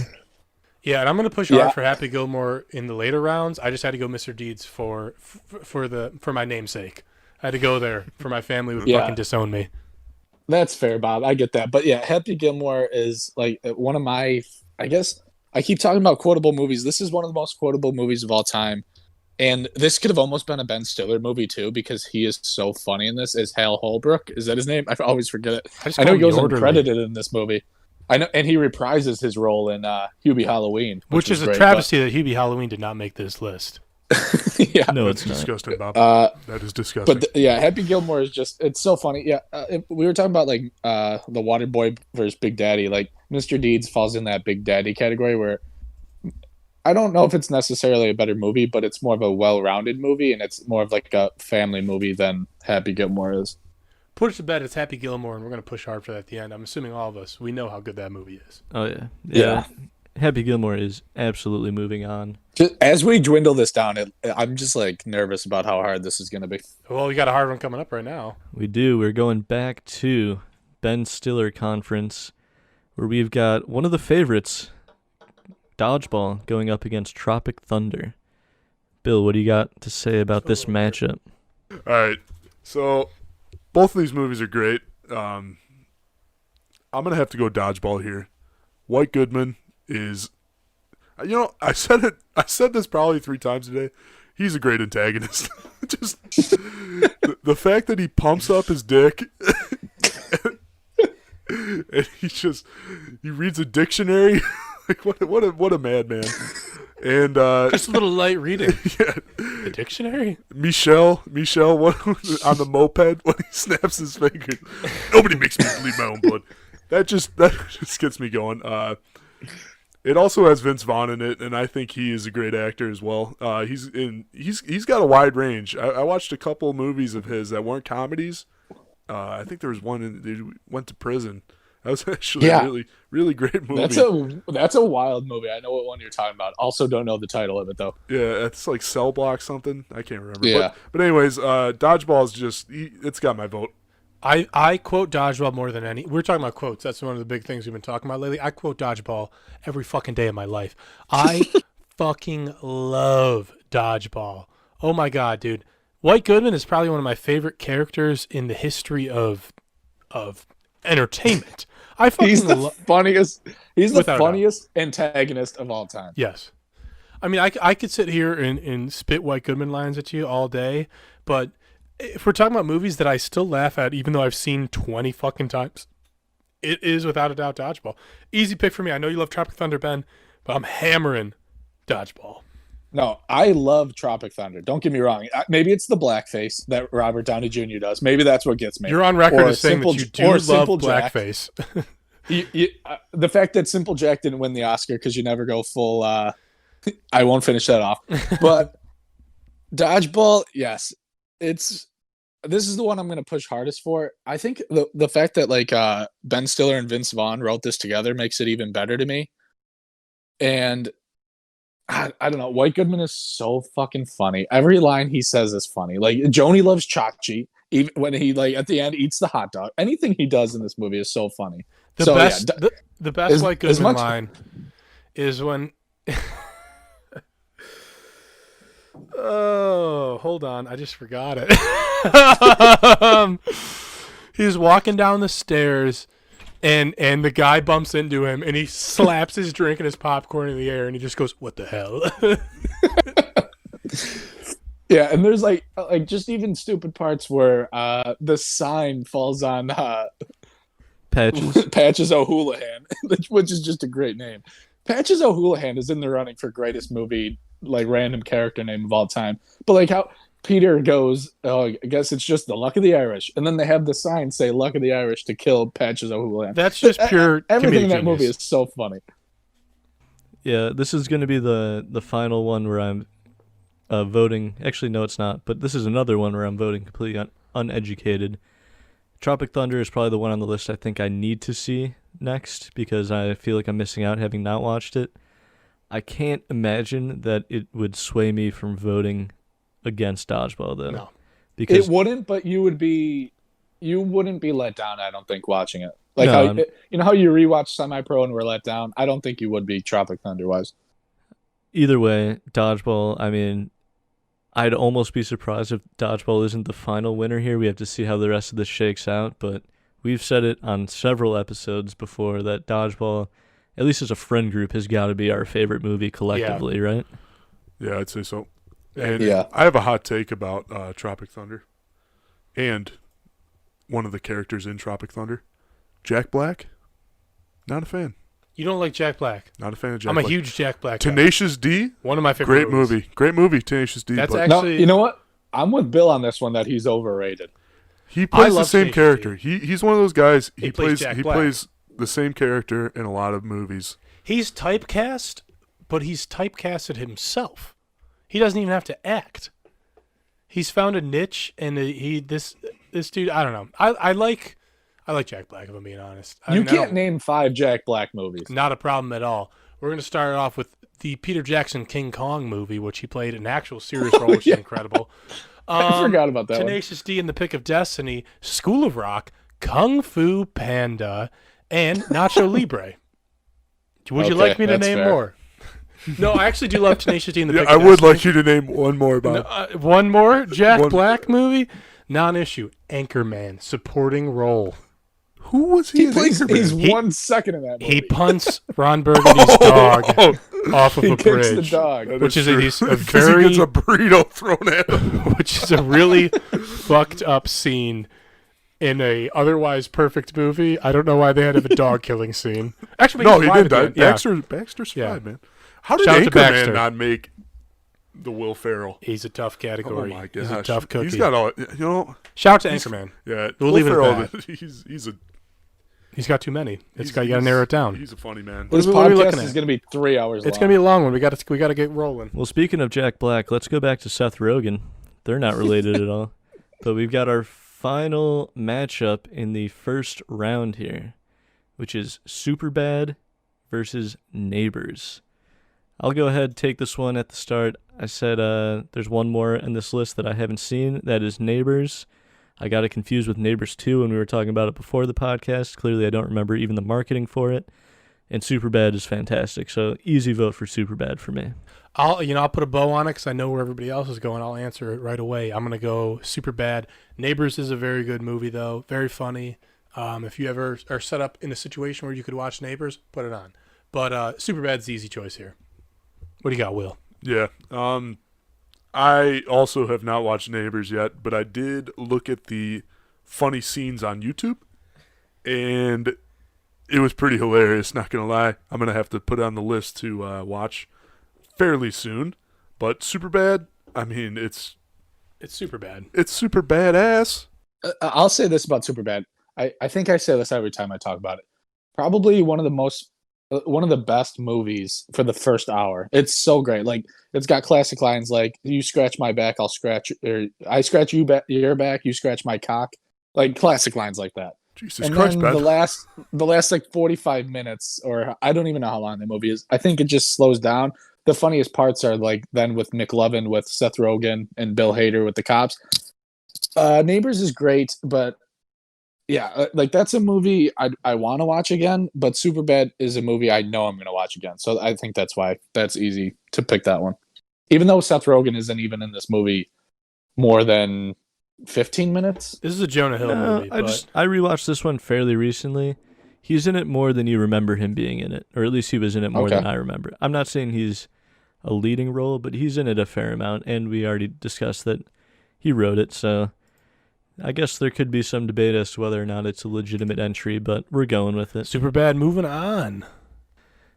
Yeah, and I'm gonna push hard for Happy Gilmore in the later rounds. I just had to go Mr. Deeds for my namesake. I had to go there for my family would fucking disown me. That's fair, Bob. I get that. But yeah, Happy Gilmore is like one of my, I guess, I keep talking about quotable movies. This is one of the most quotable movies of all time. And this could have almost been a Ben Stiller movie too, because he is so funny in this. Is Hal Holbrook? Is that his name? I always forget it. I know he goes uncredited in this movie. I know, and he reprises his role in Hubie Halloween, which is a travesty that Hubie Halloween did not make this list. Yeah, no, it's it's disgusting, Bob. That is disgusting. But Happy Gilmore is just—it's so funny. Yeah, we were talking about like the Waterboy versus Big Daddy. Like Mr. Deeds falls in that Big Daddy category, where I don't know if it's necessarily a better movie, but it's more of a well-rounded movie, and it's more of like a family movie than Happy Gilmore is. Put it to bed, it's Happy Gilmore, and we're going to push hard for that at the end. I'm assuming all of us, we know how good that movie is. Oh, yeah. Happy Gilmore is absolutely moving on. Just, as we dwindle this down, I'm just like nervous about how hard this is going to be. Well, we got a hard one coming up right now. We do. We're going back to Ben Stiller Conference, where we've got one of the favorites, Dodgeball, going up against Tropic Thunder. Bill, what do you got to say about this matchup? All right. So both of these movies are great. I'm going to have to go Dodgeball here. White Goodman is, I said this probably 3 times today. He's a great antagonist. Just the fact that he pumps up his dick and he reads a dictionary. Like what a madman. And just a little light reading. Yeah. The dictionary? Michelle, what, on the moped when he snaps his fingers. Nobody makes me bleed my own blood. That just gets me going. It also has Vince Vaughn in it, and I think he is a great actor as well. He's got a wide range. I watched a couple movies of his that weren't comedies. I think there was one they went to prison. That was actually a really, really great movie. That's a wild movie. I know what one you're talking about. Also don't know the title of it, though. Yeah, it's like Cell Block something. I can't remember. Yeah. But anyways, Dodgeball is just, it's got my vote. I quote Dodgeball more than any. We're talking about quotes. That's one of the big things we've been talking about lately. I quote Dodgeball every fucking day of my life. I fucking love Dodgeball. Oh my God, dude. White Goodman is probably one of my favorite characters in the history of entertainment. I fucking He's the funniest. He's the funniest doubt. Antagonist of all time. Yes. I mean, I could sit here and spit White Goodman lines at you all day, but if we're talking about movies that I still laugh at, even though I've seen 20 fucking times, it is without a doubt Dodgeball. Easy pick for me. I know you love Tropic Thunder, Ben, but I'm hammering Dodgeball. No, I love Tropic Thunder. Don't get me wrong. Maybe it's the blackface that Robert Downey Jr. does. Maybe that's what gets me. You're on record as saying that you do love blackface. The fact that Simple Jack didn't win the Oscar because you never go full. I won't finish that off. But Dodgeball, yes, this is the one I'm going to push hardest for. I think the fact that like Ben Stiller and Vince Vaughn wrote this together makes it even better to me. And I don't know. White Goodman is so fucking funny. Every line he says is funny. Like Joni loves Chachi. Even when he like at the end eats the hot dog. Anything he does in this movie is so funny. The best White Goodman line is when. Oh, hold on. I just forgot it. He's walking down the stairs. And the guy bumps into him, and he slaps his drink and his popcorn in the air, and he just goes, "What the hell?" Yeah, and there's like just even stupid parts where the sign falls on Patches O'Houlihan, which is just a great name. Patches O'Houlihan is in the running for greatest movie, like random character name of all time. But like how Peter goes, oh, I guess it's just the luck of the Irish. And then they have the sign say luck of the Irish to kill Patches O'Houlihan. That's just pure everything in that genius. movie is so funny. Yeah, this is going to be the final one where I'm voting. Actually, no, it's not. But this is another one where I'm voting completely uneducated. Tropic Thunder is probably the one on the list I think I need to see next because I feel like I'm missing out having not watched it. I can't imagine that it would sway me from voting against Dodgeball, though. No. because It wouldn't, but you wouldn't be let down, I don't think, watching it. Like No, how I'm- you know how you rewatch Semi Pro and were let down? I don't think you would be Tropic Thunder wise. either way, Dodgeball, I mean, I'd almost be surprised if Dodgeball isn't the final winner here. We have to see how the rest of this shakes out, but we've said it on several episodes before that Dodgeball, at least as a friend group, has got to be our favorite movie collectively, right? Yeah, I'd say so. And Yeah. I have a hot take about Tropic Thunder and one of the characters in Tropic Thunder, Jack Black. Not a fan. You don't like Jack Black? Not a fan of Jack I'm Black. a huge Jack Black guy. Tenacious D. One of my favorite Great movies. movie. Great movie, Tenacious D. That's but No, actually you know what? I'm with Bill on this one that he's overrated. he plays the love same Tenacious character. D. He's one of those guys. He plays Jack Black. plays the same character in a lot of movies. he's typecast, but he's typecasted himself. He doesn't even have to act. He's found a niche, and this dude. I don't know. I like Jack Black, if I'm being honest. I You mean, I can't don't- name 5 Jack Black movies. Not a problem at all. We're going to start off with the Peter Jackson King Kong movie, which he played an actual serious role, which is incredible. I forgot about that one. Tenacious D and the Pick of Destiny, School of Rock, Kung Fu Panda, and Nacho Libre. Would you Okay, like me to that's name fair. more? No, I actually do love Tenacious D and the Yeah, Pick I of would Destiny. like you to name one more, Bob. One more Jack One- Black movie, non-issue. Anchorman, supporting role. Who was he? He in plays. Anchorman? He's He- 1 second in that movie. He punts Ron Burgundy's dog off of He a kicks bridge. the dog. That which is true. a 'Cause very- he gets a burrito thrown at him. Which is a really fucked up scene in a otherwise perfect movie. I don't know why they had to have a dog killing scene. Actually, No, he's he alive did die. at the end. Yeah. Baxter survived, Yeah. man. How did Shout out to Anchorman Baxter. not make the Will Ferrell? He's a tough Oh category. my gosh, He's a tough cookie. He's got all. You know, Shout out to Anchorman. yeah. We'll Will leave it at Ferrell, that. He's He's got too many. he's- You got to he's- narrow it down. He's a funny man. This What are we podcast looking is at? going to be 3 hours long. It's gonna be a long one. We got to get rolling. Well, speaking of Jack Black, let's go back to Seth Rogen. They're not related at all. But we've got our final matchup in the first round here, which is Superbad versus Neighbors. I'll go ahead and take this one at the start. I said there's one more in this list that I haven't seen. That is Neighbors. I got it confused with Neighbors 2 when we were talking about it before the podcast. Clearly, I don't remember even the marketing for it. And Superbad is fantastic. So easy vote for Superbad for me. I'll put a bow on it because I know where everybody else is going. I'll answer it right away. I'm gonna go Superbad. Neighbors is a very good movie though, very funny. If you ever are set up in a situation where you could watch Neighbors, put it on. But Superbad's the easy choice here. What do you got, Will? Yeah. I also have not watched Neighbors yet, but I did look at the funny scenes on YouTube, and it was pretty hilarious, not going to lie. I'm going to have to put it on the list to watch fairly soon. But Superbad, I mean, it's It's Superbad. it's super badass. I'll say this about Superbad. I think I say this every time I talk about it. Probably one of the best movies for the first hour. It's so great. Like it's got classic lines like "You scratch my back, I'll scratch," or "I scratch your back, you scratch my cock." Like classic lines like that. Jesus And Christ, then man. the last like 45 minutes, or I don't even know how long the movie is. I think it just slows down. The funniest parts are like then with McLovin, with Seth Rogen, and Bill Hader with the cops. Neighbors is great, but yeah, like that's a movie I want to watch again. But Superbad is a movie I know I'm going to watch again. So I think that's why that's easy to pick that one. Even though Seth Rogen isn't even in this movie more than 15 minutes. This is a Jonah Hill No, movie. I rewatched this one fairly recently. He's in it more than you remember him being in it, or at least he was in it more Okay. than I remember. I'm not saying he's a leading role, but he's in it a fair amount, and we already discussed that he wrote it, so I guess there could be some debate as to whether or not it's a legitimate entry, but we're going with it. Superbad. Moving on.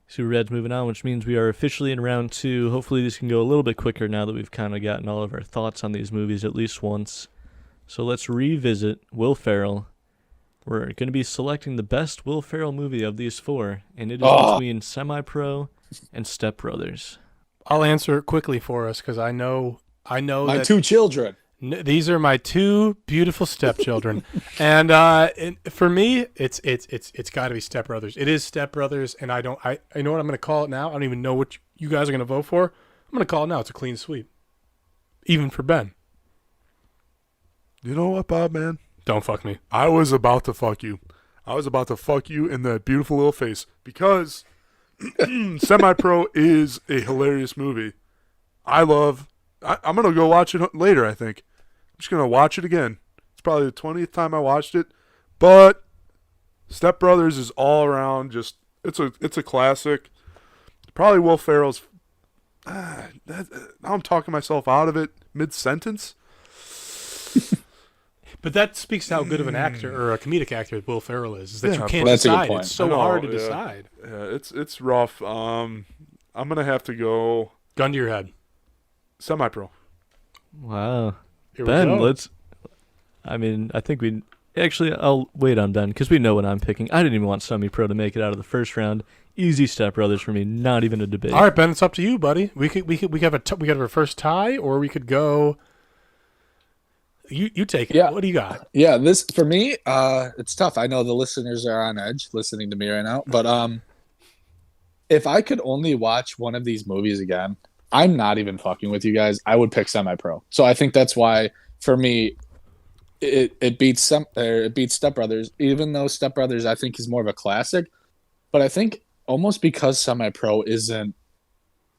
Superbad's moving on, which means we are officially in round 2. Hopefully this can go a little bit quicker now that we've kind of gotten all of our thoughts on these movies at least once. So let's revisit Will Ferrell. We're going to be selecting the best Will Ferrell movie of these 4, and it is between Semi-Pro and Step Brothers. I'll answer it quickly for us because I know My that 2 children. these are my 2 beautiful stepchildren, and for me, it's got to be Step Brothers. It is Step Brothers, and I know what I'm going to call it now. I don't even know what you guys are going to vote for. I'm going to call it now. It's a clean sweep, even for Ben. You know what, Bob, man? Don't fuck me. I was about to fuck you. I was about to fuck you in that beautiful little face because Semi-Pro is a hilarious movie. I'm going to go watch it later, I think. I'm just going to watch it again. It's probably the 20th time I watched it. But Step Brothers is all around just, it's a classic. Probably Will Ferrell's, now I'm talking myself out of it mid-sentence. But that speaks to how good of an actor or a comedic actor Will Ferrell is that you can't that's a good decide. point. It's so I know, hard to yeah. decide. Yeah, it's rough. I'm going to have to go Gun to your head. Semi-Pro. Wow. Here we Ben, go. I think I'll wait on Ben because we know what I'm picking. I didn't even want Semi-Pro to make it out of the first round. Easy Step Brothers for me, not even a debate. All right, Ben, it's up to you, buddy. We could have a reverse tie, or we could go. You take it. Yeah. What do you got? Yeah, this for me, it's tough. I know the listeners are on edge listening to me right now, but if I could only watch one of these movies again, I'm not even fucking with you guys. I would pick Semi-Pro. So I think that's why for me, it beats Step Brothers. Even though Step Brothers I think is more of a classic, but I think almost because Semi-Pro isn't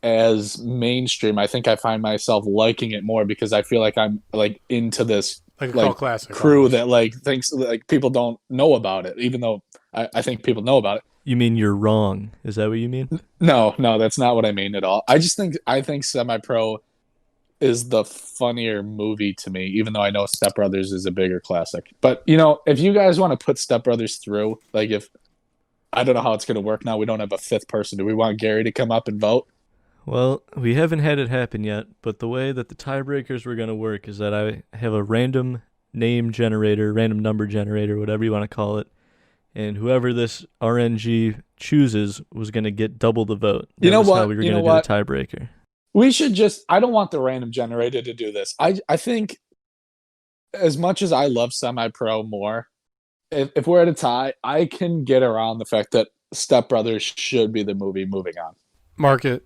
as mainstream, I think I find myself liking it more because I feel like I'm like into this Like a cult classic. crew almost. that like thinks like people don't know about it, even though I think people know about it. You mean you're wrong? Is that what you mean? No, that's not what I mean at all. I think Semi-Pro is the funnier movie to me, even though I know Step Brothers is a bigger classic. But if you guys want to put Step Brothers through, like if I don't know how it's going to work now, we don't have a fifth person. Do we want Gary to come up and vote? Well, we haven't had it happen yet, but the way that the tiebreakers were going to work is that I have a random name generator, random number generator, whatever you want to call it, and whoever this RNG chooses was going to get double the vote. You know was what? How we were You going to know do the tiebreaker. We should I don't want the random generator to do this. I think as much as I love Semi-Pro more, if we're at a tie, I can get around the fact that Step Brothers should be the movie moving on. Mark it.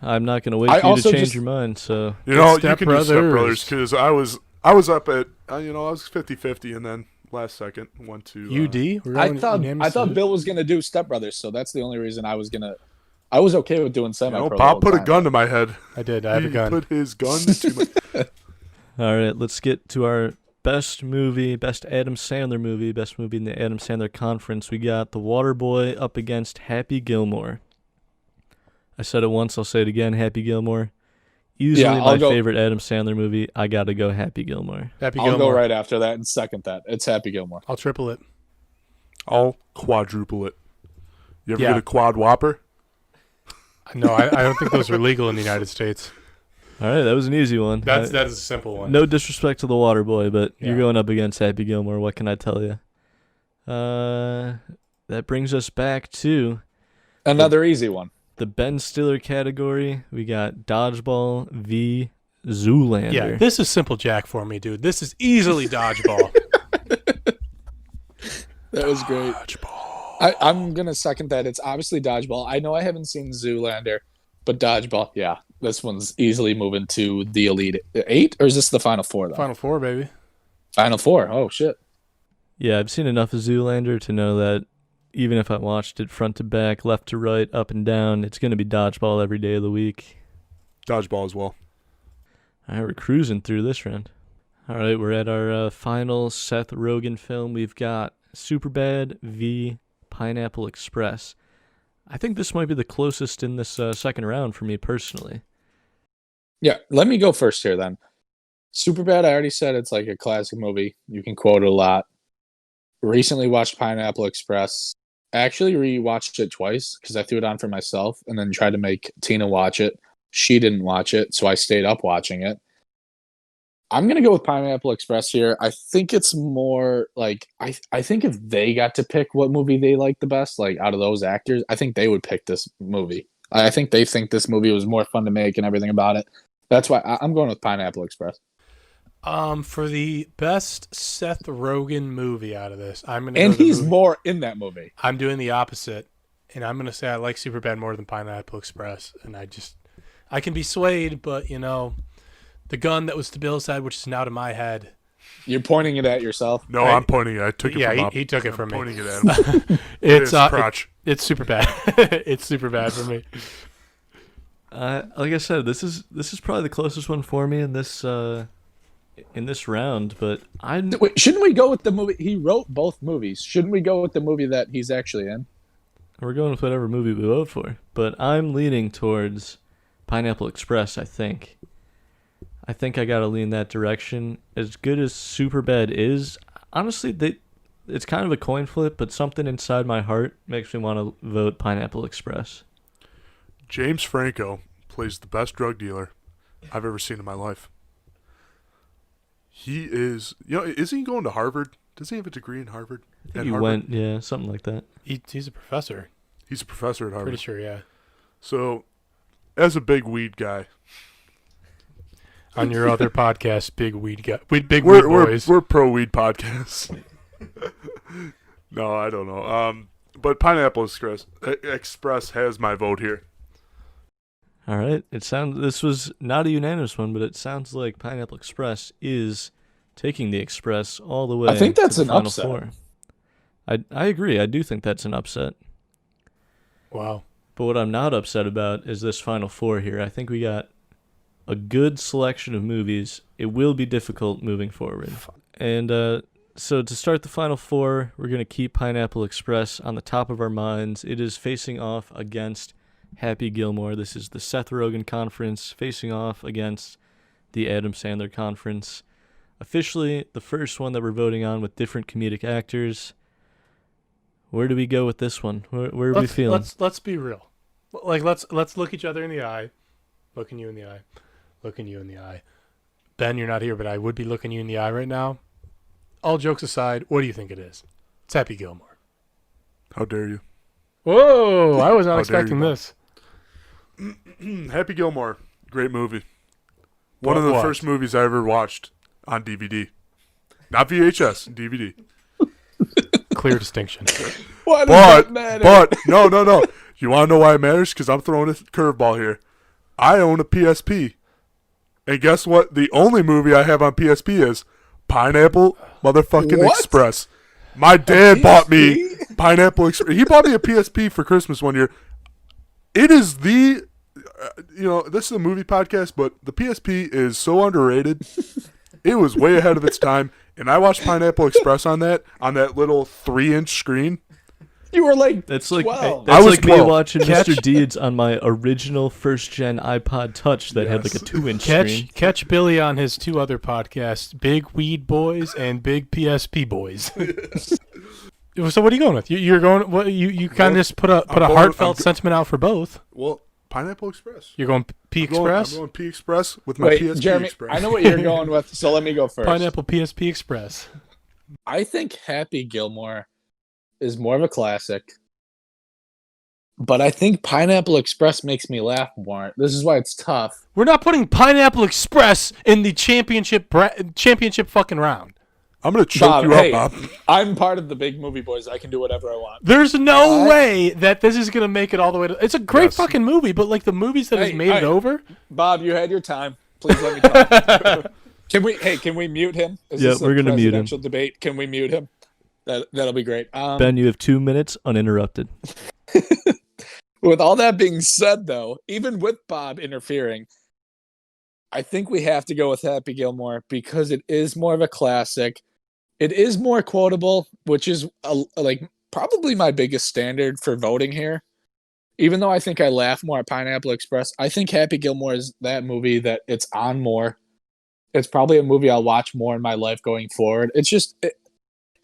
I'm not going to wait I for you to also change just- your mind, so You know, Step you can do Step Brothers. Brothers because I was up at, I was 50-50 and then last second went to UD. We're I going thought unanimous? Bill was gonna do Step Brothers, so that's the only reason I was okay with doing Semi-Pro. the Bob whole put a time. gun to my head. I did. I have a He gun. put his gun to my all right, let's get to our best movie, best Adam Sandler movie, best movie in the Adam Sandler conference. We got The Waterboy up against Happy Gilmore. I said it once, I'll say it again, Happy Gilmore. Easily Yeah, my I'll go- favorite Adam Sandler movie. I got to go Happy Gilmore. Happy I'll Gilmore. go right after that and second that. It's Happy Gilmore. I'll triple it. I'll quadruple it. You ever Yeah. get a quad whopper? No, I don't think those are legal in the United States. All right, that was an easy one. That is a simple one. No disrespect to The Waterboy, but Yeah. you're going up against Happy Gilmore. What can I tell you? That brings us back to Another easy one. the Ben Stiller category. We got Dodgeball v. Zoolander. Yeah, this is simple Jack for me, dude. This is easily dodgeball. That was great. I'm gonna second that. It's obviously Dodgeball. I know I haven't seen Zoolander, but Dodgeball, yeah, this one's easily moving to the Elite Eight, or is this the Final Four? Though? Final Four, baby. Final Four. Oh shit. Yeah, I've seen enough of Zoolander to know that even if I watched it front to back, left to right, up and down, it's going to be Dodgeball every day of the week. Dodgeball as well. All right, we're cruising through this round. All right, we're at our final Seth Rogen film. We've got Superbad v. Pineapple Express. I think this might be the closest in this second round for me personally. Yeah, let me go first here then. Superbad, I already said it's like a classic movie. You can quote it a lot. Recently watched Pineapple Express. Actually rewatched it twice because I threw it on for myself and then tried to make Tina watch it. She didn't watch it, so I stayed up watching it. I'm going to go with Pineapple Express here. I think it's more like I think if they got to pick what movie they like the best, like out of those actors, I think they would pick this movie. I think they think this movie was more fun to make and everything about it. That's why I'm going with Pineapple Express. For the best Seth Rogen movie out of this, I'm gonna. And go the he's movie. more in that movie. I'm doing the opposite, and I'm gonna say I like Superbad more than Pineapple Express, and I can be swayed, but the gun that was to Bill's head, which is now to my head, You're pointing it at yourself. No, I'm pointing it. I took it Yeah, from he- up. he took it I'm from me. pointing it at him. It's crotch. it's super bad. It's super bad for me. Like I said, this is probably the closest one for me in this round. But Wait, shouldn't we go with the movie? He wrote both movies. Shouldn't we go with the movie that he's actually in? we're going with whatever movie we vote for. But I'm leaning towards Pineapple Express. I think I gotta lean that direction. As good as Superbad is, honestly, it's kind of a coin flip. But something inside my heart makes me want to vote Pineapple Express. James Franco plays the best drug dealer I've ever seen in my life. He is, isn't he going to Harvard? Does he have a degree in Harvard? I think he went, yeah, something like that. He's a professor. He's a professor at Harvard. Pretty sure, yeah. So, as a big weed guy, On your other podcast, Big Weed Weed we're Boys. we're pro weed podcasts. No, I don't know. But Pineapple Express has my vote here. All right. This was not a unanimous one, but it sounds like Pineapple Express is taking the Express all the way. I think that's to the an Final upset. Four. I agree. I do think that's an upset. Wow. But what I'm not upset about is this Final Four here. I think we got a good selection of movies. It will be difficult moving forward. And so to start the Final Four, we're going to keep Pineapple Express on the top of our minds. It is facing off against Happy Gilmore. This is the Seth Rogen conference facing off against the Adam Sandler conference. Officially, the first one that we're voting on with different comedic actors. Where do we go with this one? Where are we feeling? Let's be real. Like let's look each other in the eye. Looking you in the eye. Looking you in the eye. Ben, you're not here, but I would be looking you in the eye right now. All jokes aside, what do you think it is? It's Happy Gilmore. How dare you? Whoa! I was not How dare expecting you. this. Happy Gilmore, great movie. One of the What? first movies I ever watched on DVD. Not VHS, DVD. Clear distinction. Why does that matter? But, no. You want to know why it matters? Because I'm throwing a curveball here. I own a PSP. And guess what? The only movie I have on PSP is Pineapple motherfucking What? Express. My dad bought me Pineapple Express. He bought me a PSP for Christmas one year. It is the, this is a movie podcast, but the PSP is so underrated. It was way ahead of its time. And I watched Pineapple Express on that little 3-inch screen. You were like That's like 12. I that's was like me 12. watching Mr. Deeds on my original first-gen iPod Touch that had like a Yes. 2-inch screen. Catch Billy on his two other podcasts, Big Weed Boys and Big PSP Boys. So what are you going with? You're going. What you kind of just put a heartfelt sentiment out for both. Well, Pineapple Express. You're going P Express. I'm going P Express with my Wait, PSP Jeremy, Express. I know what you're going with, so let me go first. Pineapple PSP Express. I think Happy Gilmore is more of a classic, but I think Pineapple Express makes me laugh more. This is why it's tough. We're not putting Pineapple Express in the championship fucking round. I'm going to choke Bob, you hey, up, Bob. I'm part of the Big Movie Boys. I can do whatever I want. There's no way that this is gonna make it all the way to. It's a great Yes. fucking movie, but like the movies that has Hey, made it hey. over. Bob, you had your time. Please let me talk. Can we mute him? Is Yeah, this a we're gonna mute him. presidential debate? Can we mute him? That'll be great. Ben, you have 2 minutes uninterrupted. With all that being said, though, even with Bob interfering, I think we have to go with Happy Gilmore because it is more of a classic. It is more quotable, which is like probably my biggest standard for voting here. Even though I think I laugh more at Pineapple Express, I think Happy Gilmore is that movie that it's on more. It's probably a movie I'll watch more in my life going forward. It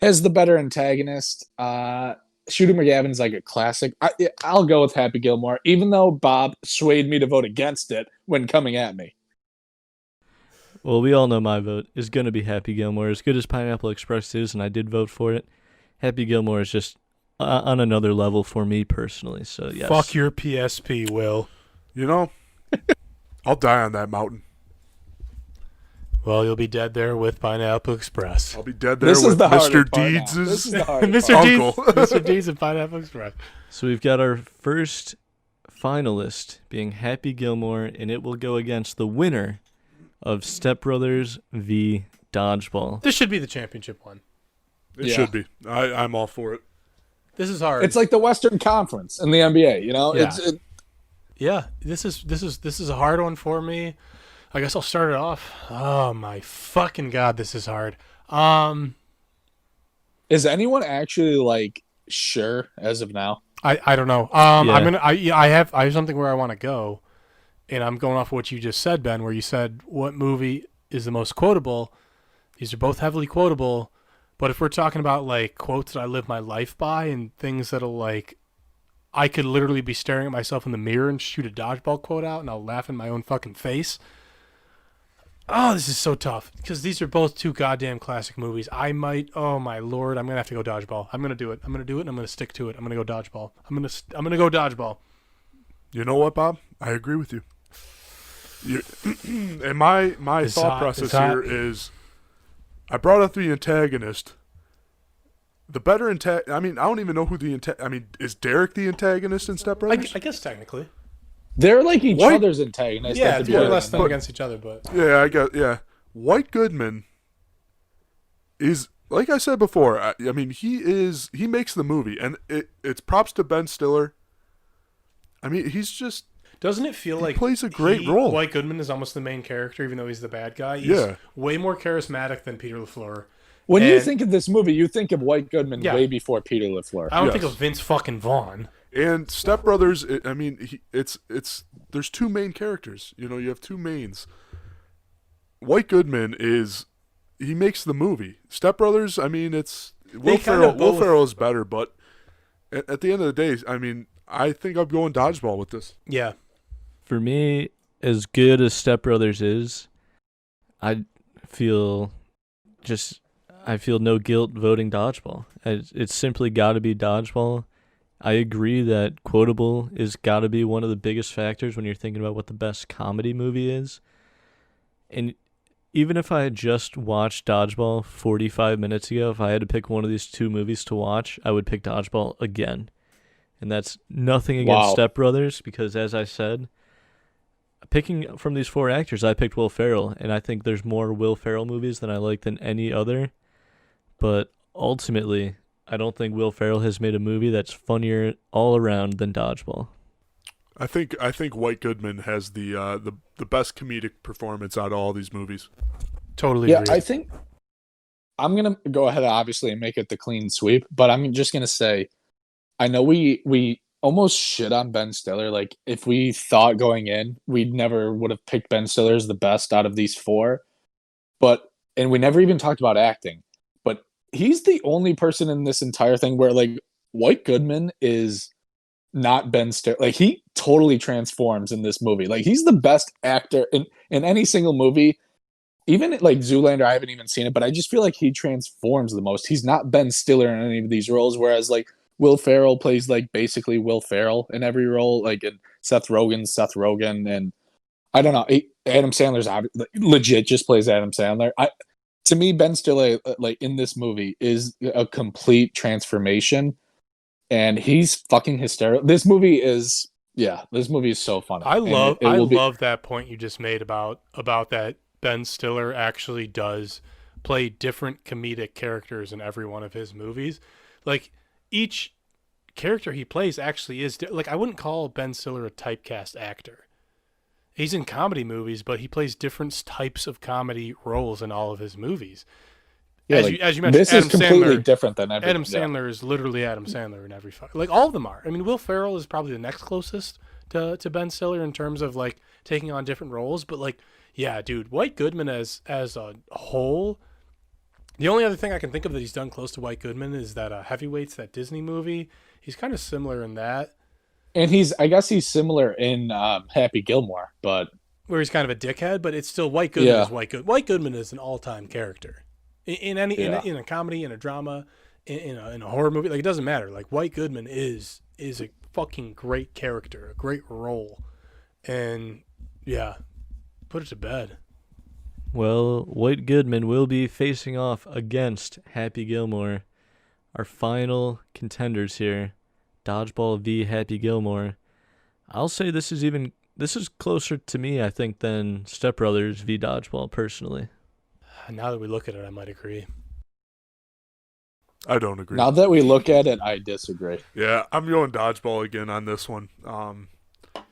has the better antagonist. Shooter McGavin's like a classic. I'll go with Happy Gilmore, even though Bob swayed me to vote against it when coming at me. Well, we all know my vote is going to be Happy Gilmore. As good as Pineapple Express is, and I did vote for it, Happy Gilmore is just on another level for me personally. So, yes. Fuck your PSP, Will. I'll die on that mountain. Well, you'll be dead there with Pineapple Express. I'll be dead there This is with the harder Mr. part now. Deeds' This is the harder Mr. part. Deeds, uncle. Mr. Deeds and Pineapple Express. So we've got our first finalist being Happy Gilmore, and it will go against the winner of Step Brothers v. Dodgeball. This should be the championship one. It should be. I'm all for it. This is hard. It's like the Western Conference in the NBA. You know, Yeah. Yeah, this is a hard one for me. I guess I'll start it off. Oh my fucking god, this is hard. Is anyone actually like sure as of now? I don't know. Yeah. I have something where I want to go, and I'm going off what you just said, Ben, where you said what movie is the most quotable. These are both heavily quotable, but if we're talking about like quotes that I live my life by and things that'll like, I could literally be staring at myself in the mirror and shoot a dodgeball quote out, and I'll laugh in my own fucking face. Oh, this is so tough because these are both two goddamn classic movies. I might, oh my lord, I'm gonna have to go dodgeball. I'm gonna do it. I'm gonna do it, and I'm gonna stick to it. I'm gonna go dodgeball. I'm gonna go dodgeball. You know what, Bob? I agree with you. And my It's thought hot, process it's hot. here is, I brought up the antagonist. The better antagonist. I mean, I don't even know who the I mean, is Derek the antagonist in Step Brothers? I guess technically. They're like each White- other's antagonists. Yeah, at it's the more or beginning. less them against each other, but Yeah, I got. Yeah, White Goodman is, like I said before. I mean, he makes the movie, and it's props to Ben Stiller. I mean, he's just. doesn't it feel like plays a great role. White Goodman is almost the main character, even though he's the bad guy. He's Yeah. way more charismatic than Peter LaFleur. When you And- think of this movie, you think of White Goodman Yeah. way before Peter LaFleur. I don't Yes. think of Vince fucking Vaughn. And Step Brothers, I mean, it's there's two main characters. You know, you have two mains. White Goodman he makes the movie. Step Brothers, I mean, it's Will kind Ferrell. of Will both- Ferrell is better, but at the end of the day, I mean, I think I'm going dodgeball with this. Yeah. For me, as good as Step Brothers is, I feel no guilt voting dodgeball. It's simply got to be dodgeball. I agree that quotable is got to be one of the biggest factors when you're thinking about what the best comedy movie is. And even if I had just watched Dodgeball 45 minutes ago, if I had to pick one of these two movies to watch, I would pick Dodgeball again. And that's nothing against Wow. Step Brothers, because as I said, picking from these four actors, I picked Will Ferrell, and I think there's more Will Ferrell movies than I like than any other. But ultimately, I don't think Will Ferrell has made a movie that's funnier all around than Dodgeball. I think White Goodman has the best comedic performance out of all these movies. Totally Yeah, agree. I think I'm gonna go ahead, obviously, and make it the clean sweep. But I'm just gonna say, I know we almost shit on Ben Stiller. Like, if we thought going in, we never would have picked Ben Stiller as the best out of these four. And we never even talked about acting. But he's the only person in this entire thing where, like, White Goodman is not Ben Stiller. Like, he totally transforms in this movie. Like, he's the best actor in any single movie. Even like Zoolander, I haven't even seen it, but I just feel like he transforms the most. He's not Ben Stiller in any of these roles, whereas like Will Ferrell plays like basically Will Ferrell in every role, like in Seth Rogen, and I don't know, Adam Sandler's legit just plays Adam Sandler. To me, Ben Stiller, like in this movie, is a complete transformation, and he's fucking hysterical. This movie is so funny. I And love it will be- love that point you just made about that Ben Stiller actually does play different comedic characters in every one of his movies. Like, each character he plays actually is like, I wouldn't call Ben Stiller a typecast actor. He's in comedy movies, but he plays different types of comedy roles in all of his movies. Yeah, as like, you mentioned, this Adam is completely Sandler, different than everything. Adam Sandler is literally Adam Sandler in every like all of them are. I mean, Will Ferrell is probably the next closest to Ben Stiller in terms of like taking on different roles, but like, yeah, dude, White Goodman as a whole. The only other thing I can think of that he's done close to White Goodman is that Heavyweights, that Disney movie. He's kind of similar in that, And I guess he's similar in Happy Gilmore, but where he's kind of a dickhead, but it's still White Goodman Yeah. is White Goodman. White Goodman is an all-time character in any Yeah. in a comedy, in a drama, in a horror movie. Like, it doesn't matter. Like, White Goodman is a fucking great character, a great role, and yeah, put it to bed. Well, White Goodman will be facing off against Happy Gilmore, our final contenders here. Dodgeball v Happy Gilmore. I'll say this is closer to me, I think, than Step Brothers v Dodgeball, personally. Now that we look at it, I might agree. I don't agree. Now that we look at it, I disagree. Yeah, I'm going dodgeball again on this one.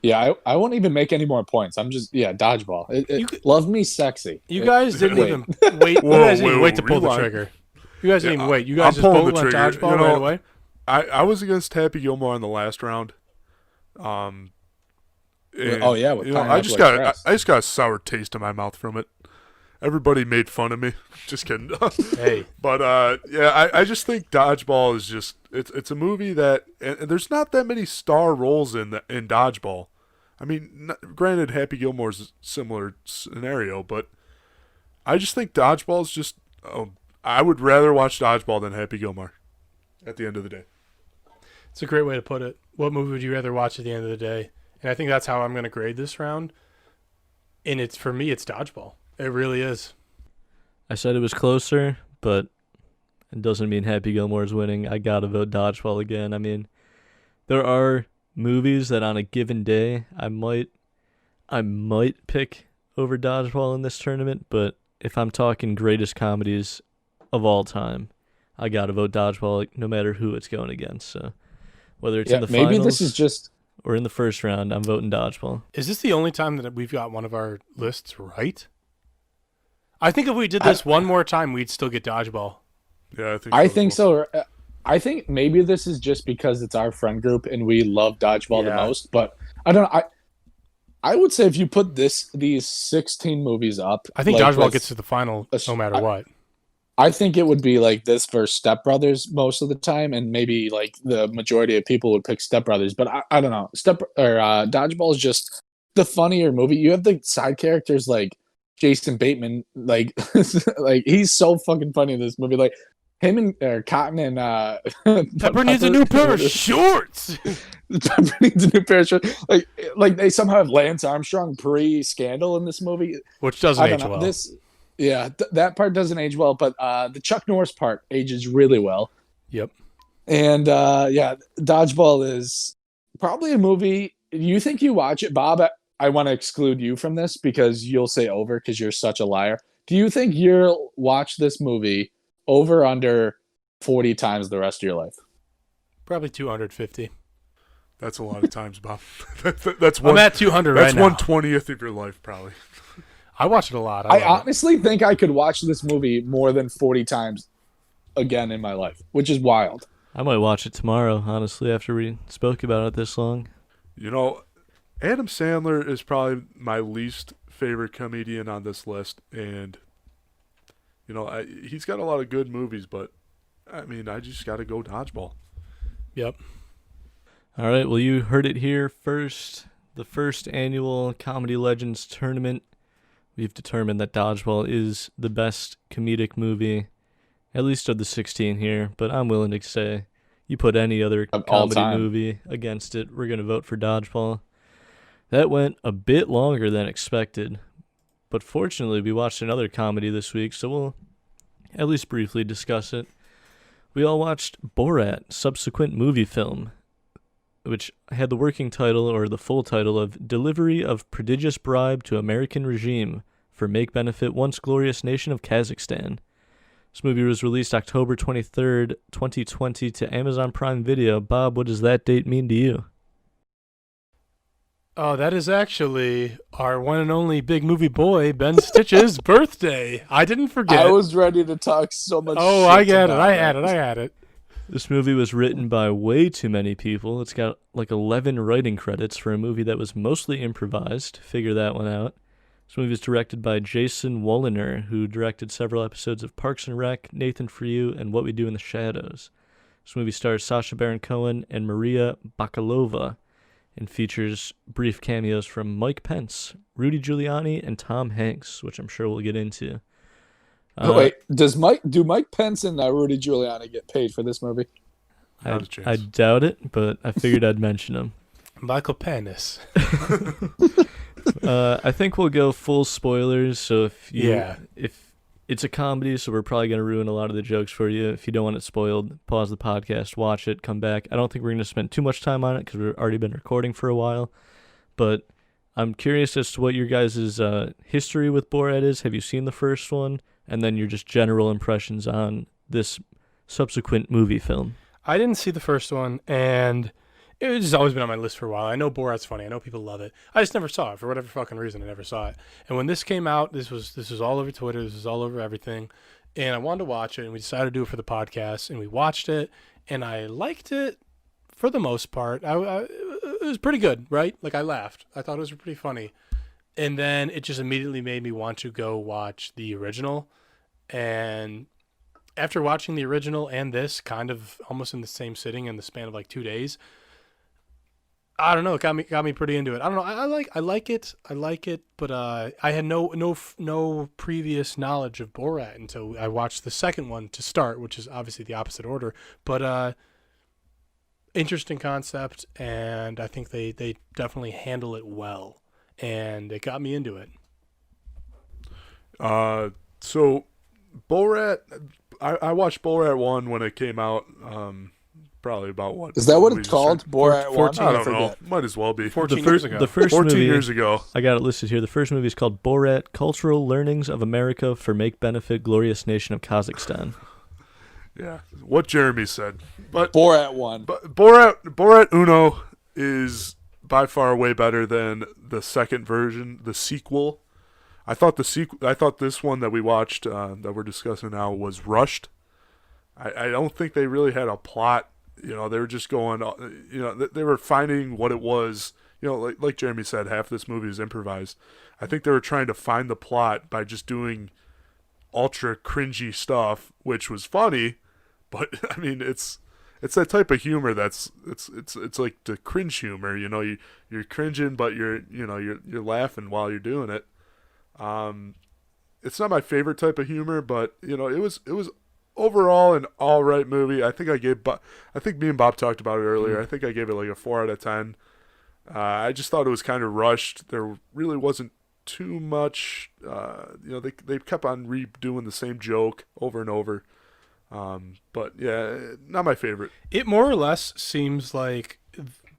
Yeah, I won't even make any more points. I'm just dodgeball. Love me sexy. You guys didn't Wait. even wait. Whoa, you guys didn't even whoa, wait to pull the rewind. trigger. You guys didn't even wait. You guys I'm just pulling both the went trigger. dodgeball You know, right away. I was against Happy Gilmore in the last round. And, With I just Pineapple got Express. I just got a sour taste in my mouth from it. Everybody made fun of me. Just kidding. Hey, But I just think Dodgeball is just it's a movie that and there's not that many star roles in Dodgeball. I mean, granted, Happy Gilmore's a similar scenario, but I just think Dodgeball is just. I would rather watch Dodgeball than Happy Gilmore. At the end of the day, it's a great way to put it. What movie would you rather watch at the end of the day? And I think that's how I'm going to grade this round. And for me, it's Dodgeball. It really is. I said it was closer, but it doesn't mean Happy Gilmore's winning. I gotta vote Dodgeball again. I mean, there are movies that on a given day I might pick over Dodgeball in this tournament, but if I'm talking greatest comedies of all time, I gotta vote Dodgeball no matter who it's going against. So whether it's in the maybe finals this is just or in the first round, I'm voting Dodgeball. Is this the only time that we've got one of our lists right? I think if we did this one more time, we'd still get Dodgeball. yeah, I think so. I think maybe this is just because it's our friend group and we love Dodgeball the most. But I don't know. I would say if you put these 16 movies up, I think like, Dodgeball gets to the final no matter what. I think it would be like this versus Step Brothers most of the time, and maybe like the majority of people would pick Step Brothers. But I don't know. Dodgeball is just the funnier movie. You have the side characters like Jason Bateman, like like he's so fucking funny in this movie. Like him and Cotton and Pepper needs a new pair of shorts. Pepper needs a new pair of shorts. Like they somehow have Lance Armstrong pre-scandal in this movie, Which doesn't I don't age know. well. That part doesn't age well, but the Chuck Norris part ages really well. Yep. And Dodgeball is probably a movie. You think you watch it, Bob? I want to exclude you from this because you'll say over because you're such a liar. Do you think you'll watch this movie over under 40 times the rest of your life? Probably 250. that's a lot of times, Bob. That's one. I'm at 200 right now. That's 1/20th of your life, probably. I watch it a lot. I love it. honestly think I could watch this movie more than 40 times again in my life, which is wild. I might watch it tomorrow, honestly, after we spoke about it this long. You know, Adam Sandler is probably my least favorite comedian on this list, and you know, he's got a lot of good movies, but I mean, I just got to go Dodgeball. Yep. All right, well, you heard it here first. The first annual Comedy Legends tournament. We've determined that Dodgeball is the best comedic movie, at least of the 16 here, but I'm willing to say you put any other Of all comedy time. movie against it, we're going to vote for Dodgeball. That went a bit longer than expected, but fortunately we watched another comedy this week, so we'll at least briefly discuss it. We all watched Borat Subsequent Moviefilm, which had the working title or the full title of Delivery of Prodigious Bribe to American Regime for Make Benefit Once Glorious Nation of Kazakhstan. This movie was released October 23rd, 2020 to Amazon Prime Video. Bob, what does that date mean to you? Oh, that is actually our one and only big movie boy, Ben Stitch's birthday. I didn't forget. I was ready to talk so much. Oh, shit I get it. about I that. had it. This movie was written by way too many people. It's got like 11 writing credits for a movie that was mostly improvised. Figure that one out. This movie is directed by Jason Woliner, who directed several episodes of Parks and Rec, Nathan For You, and What We Do in the Shadows. This movie stars Sacha Baron Cohen and Maria Bakalova and features brief cameos from Mike Pence, Rudy Giuliani, and Tom Hanks, which I'm sure we'll get into. Wait, do Mike Pence and Rudy Giuliani get paid for this movie? Not a chance. I doubt it, but I figured I'd mention them. Michael Penis. I think we'll go full spoilers. So if it's a comedy, so we're probably going to ruin a lot of the jokes for you. If you don't want it spoiled, pause the podcast, watch it, come back. I don't think we're going to spend too much time on it because we've already been recording for a while. But I'm curious as to what your guys' history with Borat is. Have you seen the first one? and then your just general impressions on this subsequent movie film. I didn't see the first one, and it's just always been on my list for a while. I know Borat's funny. I know people love it. I just never saw it for whatever fucking reason. I never saw it. And when this came out, this was all over Twitter. This was all over everything. And I wanted to watch it, and we decided to do it for the podcast. And we watched it, and I liked it for the most part. It was pretty good, right? Like, I laughed. I thought it was pretty funny. And then it just immediately made me want to go watch the original. And after watching the original and this kind of almost in the same sitting in the span of like 2 days, I don't know, it got me pretty into it. I don't know, I like it, but I had no previous knowledge of Borat until I watched the second one to start, which is obviously the opposite order. But interesting concept, and I think they definitely handle it well, and it got me into it. So Borat, I watched Borat 1 when it came out, probably about what? Is that what it's called? Borat 1? 14, I don't know. Might as well be. 14 years ago. The first 14 movie, years ago. I got it listed here. The first movie is called Borat: Cultural Learnings of America for Make Benefit Glorious Nation of Kazakhstan. Yeah, what Jeremy said. But Borat 1. But Borat Uno is by far way better than the second version, the sequel. I thought this one that we watched, that we're discussing now, was rushed. I don't think they really had a plot. You know, they were just going. You know, they were finding what it was. You know, like Jeremy said, half this movie is improvised. I think they were trying to find the plot by just doing ultra cringy stuff, which was funny. But I mean, it's that type of humor that's it's like the cringe humor. You know, you're cringing, but you're laughing while you're doing it. It's not my favorite type of humor, but you know, it was overall an all right movie. I think me and Bob talked about it earlier. I think I gave it like a 4 out of 10. I just thought it was kind of rushed. There really wasn't too much. You know, they kept on redoing the same joke over and over. But yeah, not my favorite. It more or less seems like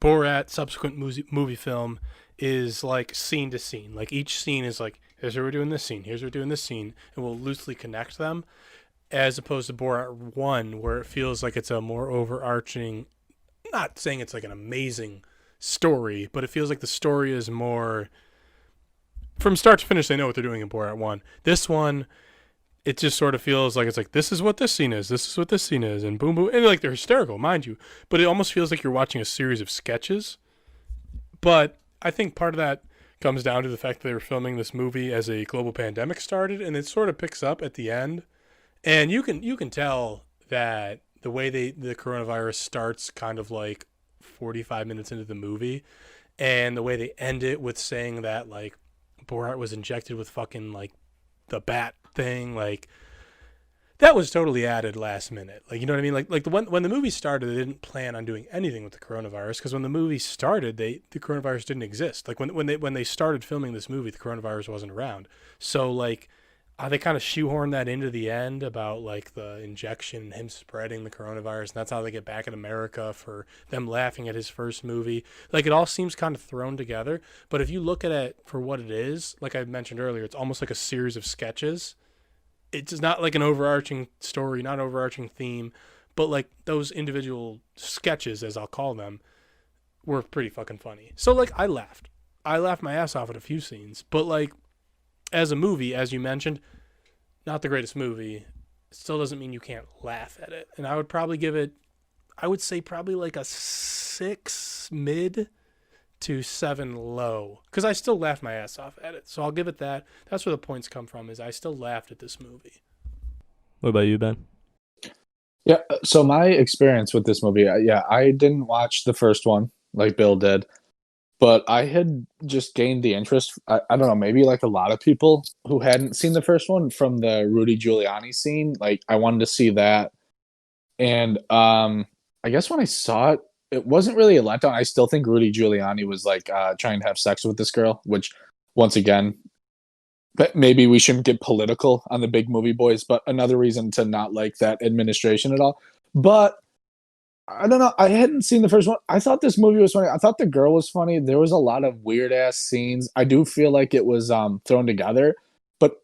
Borat subsequent movie film is like scene to scene. Like each scene is like, here's where we're doing this scene, here's where we're doing this scene, and we'll loosely connect them, as opposed to Borat 1, where it feels like it's a more overarching, not saying it's like an amazing story, but it feels like the story is more, from start to finish, they know what they're doing in Borat 1. This one, it just sort of feels like it's like, this is what this scene is, this is what this scene is, and boom, boom. And like, they're hysterical, mind you, but it almost feels like you're watching a series of sketches. But I think part of that comes down to the fact that they were filming this movie as a global pandemic started, and it sort of picks up at the end. And you can tell that the way the coronavirus starts kind of like 45 minutes into the movie, and the way they end it with saying that like Borat was injected with fucking like the bat thing, like that was totally added last minute. Like, you know what I mean? Like when the movie started, they didn't plan on doing anything with the coronavirus, because when the movie started, the coronavirus didn't exist. Like when they started filming this movie, the coronavirus wasn't around. So like they kind of shoehorned that into the end about like the injection and him spreading the coronavirus, and that's how they get back in America for them laughing at his first movie. Like it all seems kind of thrown together, but if you look at it for what it is, like I mentioned earlier, it's almost like a series of sketches. It's not like an overarching story, not an overarching theme, but like those individual sketches, as I'll call them, were pretty fucking funny. So like I laughed my ass off at a few scenes, but like as a movie, as you mentioned, not the greatest movie. Still doesn't mean you can't laugh at it. And I would probably give it, I would say probably like a 6 mid to 7 low, because I still laughed my ass off at it. So I'll give it that. That's where the points come from, is I still laughed at this movie. What about you, Ben? Yeah, so my experience with this movie, I didn't watch the first one like Bill did, but I had just gained the interest. I don't know, maybe like a lot of people who hadn't seen the first one from the Rudy Giuliani scene. Like I wanted to see that. And I guess when I saw it, it wasn't really a letdown. I still think Rudy Giuliani was like trying to have sex with this girl, which once again, maybe we shouldn't get political on the big movie boys, but another reason to not like that administration at all. But I don't know. I hadn't seen the first one. I thought this movie was funny. I thought the girl was funny. There was a lot of weird ass scenes. I do feel like it was thrown together, but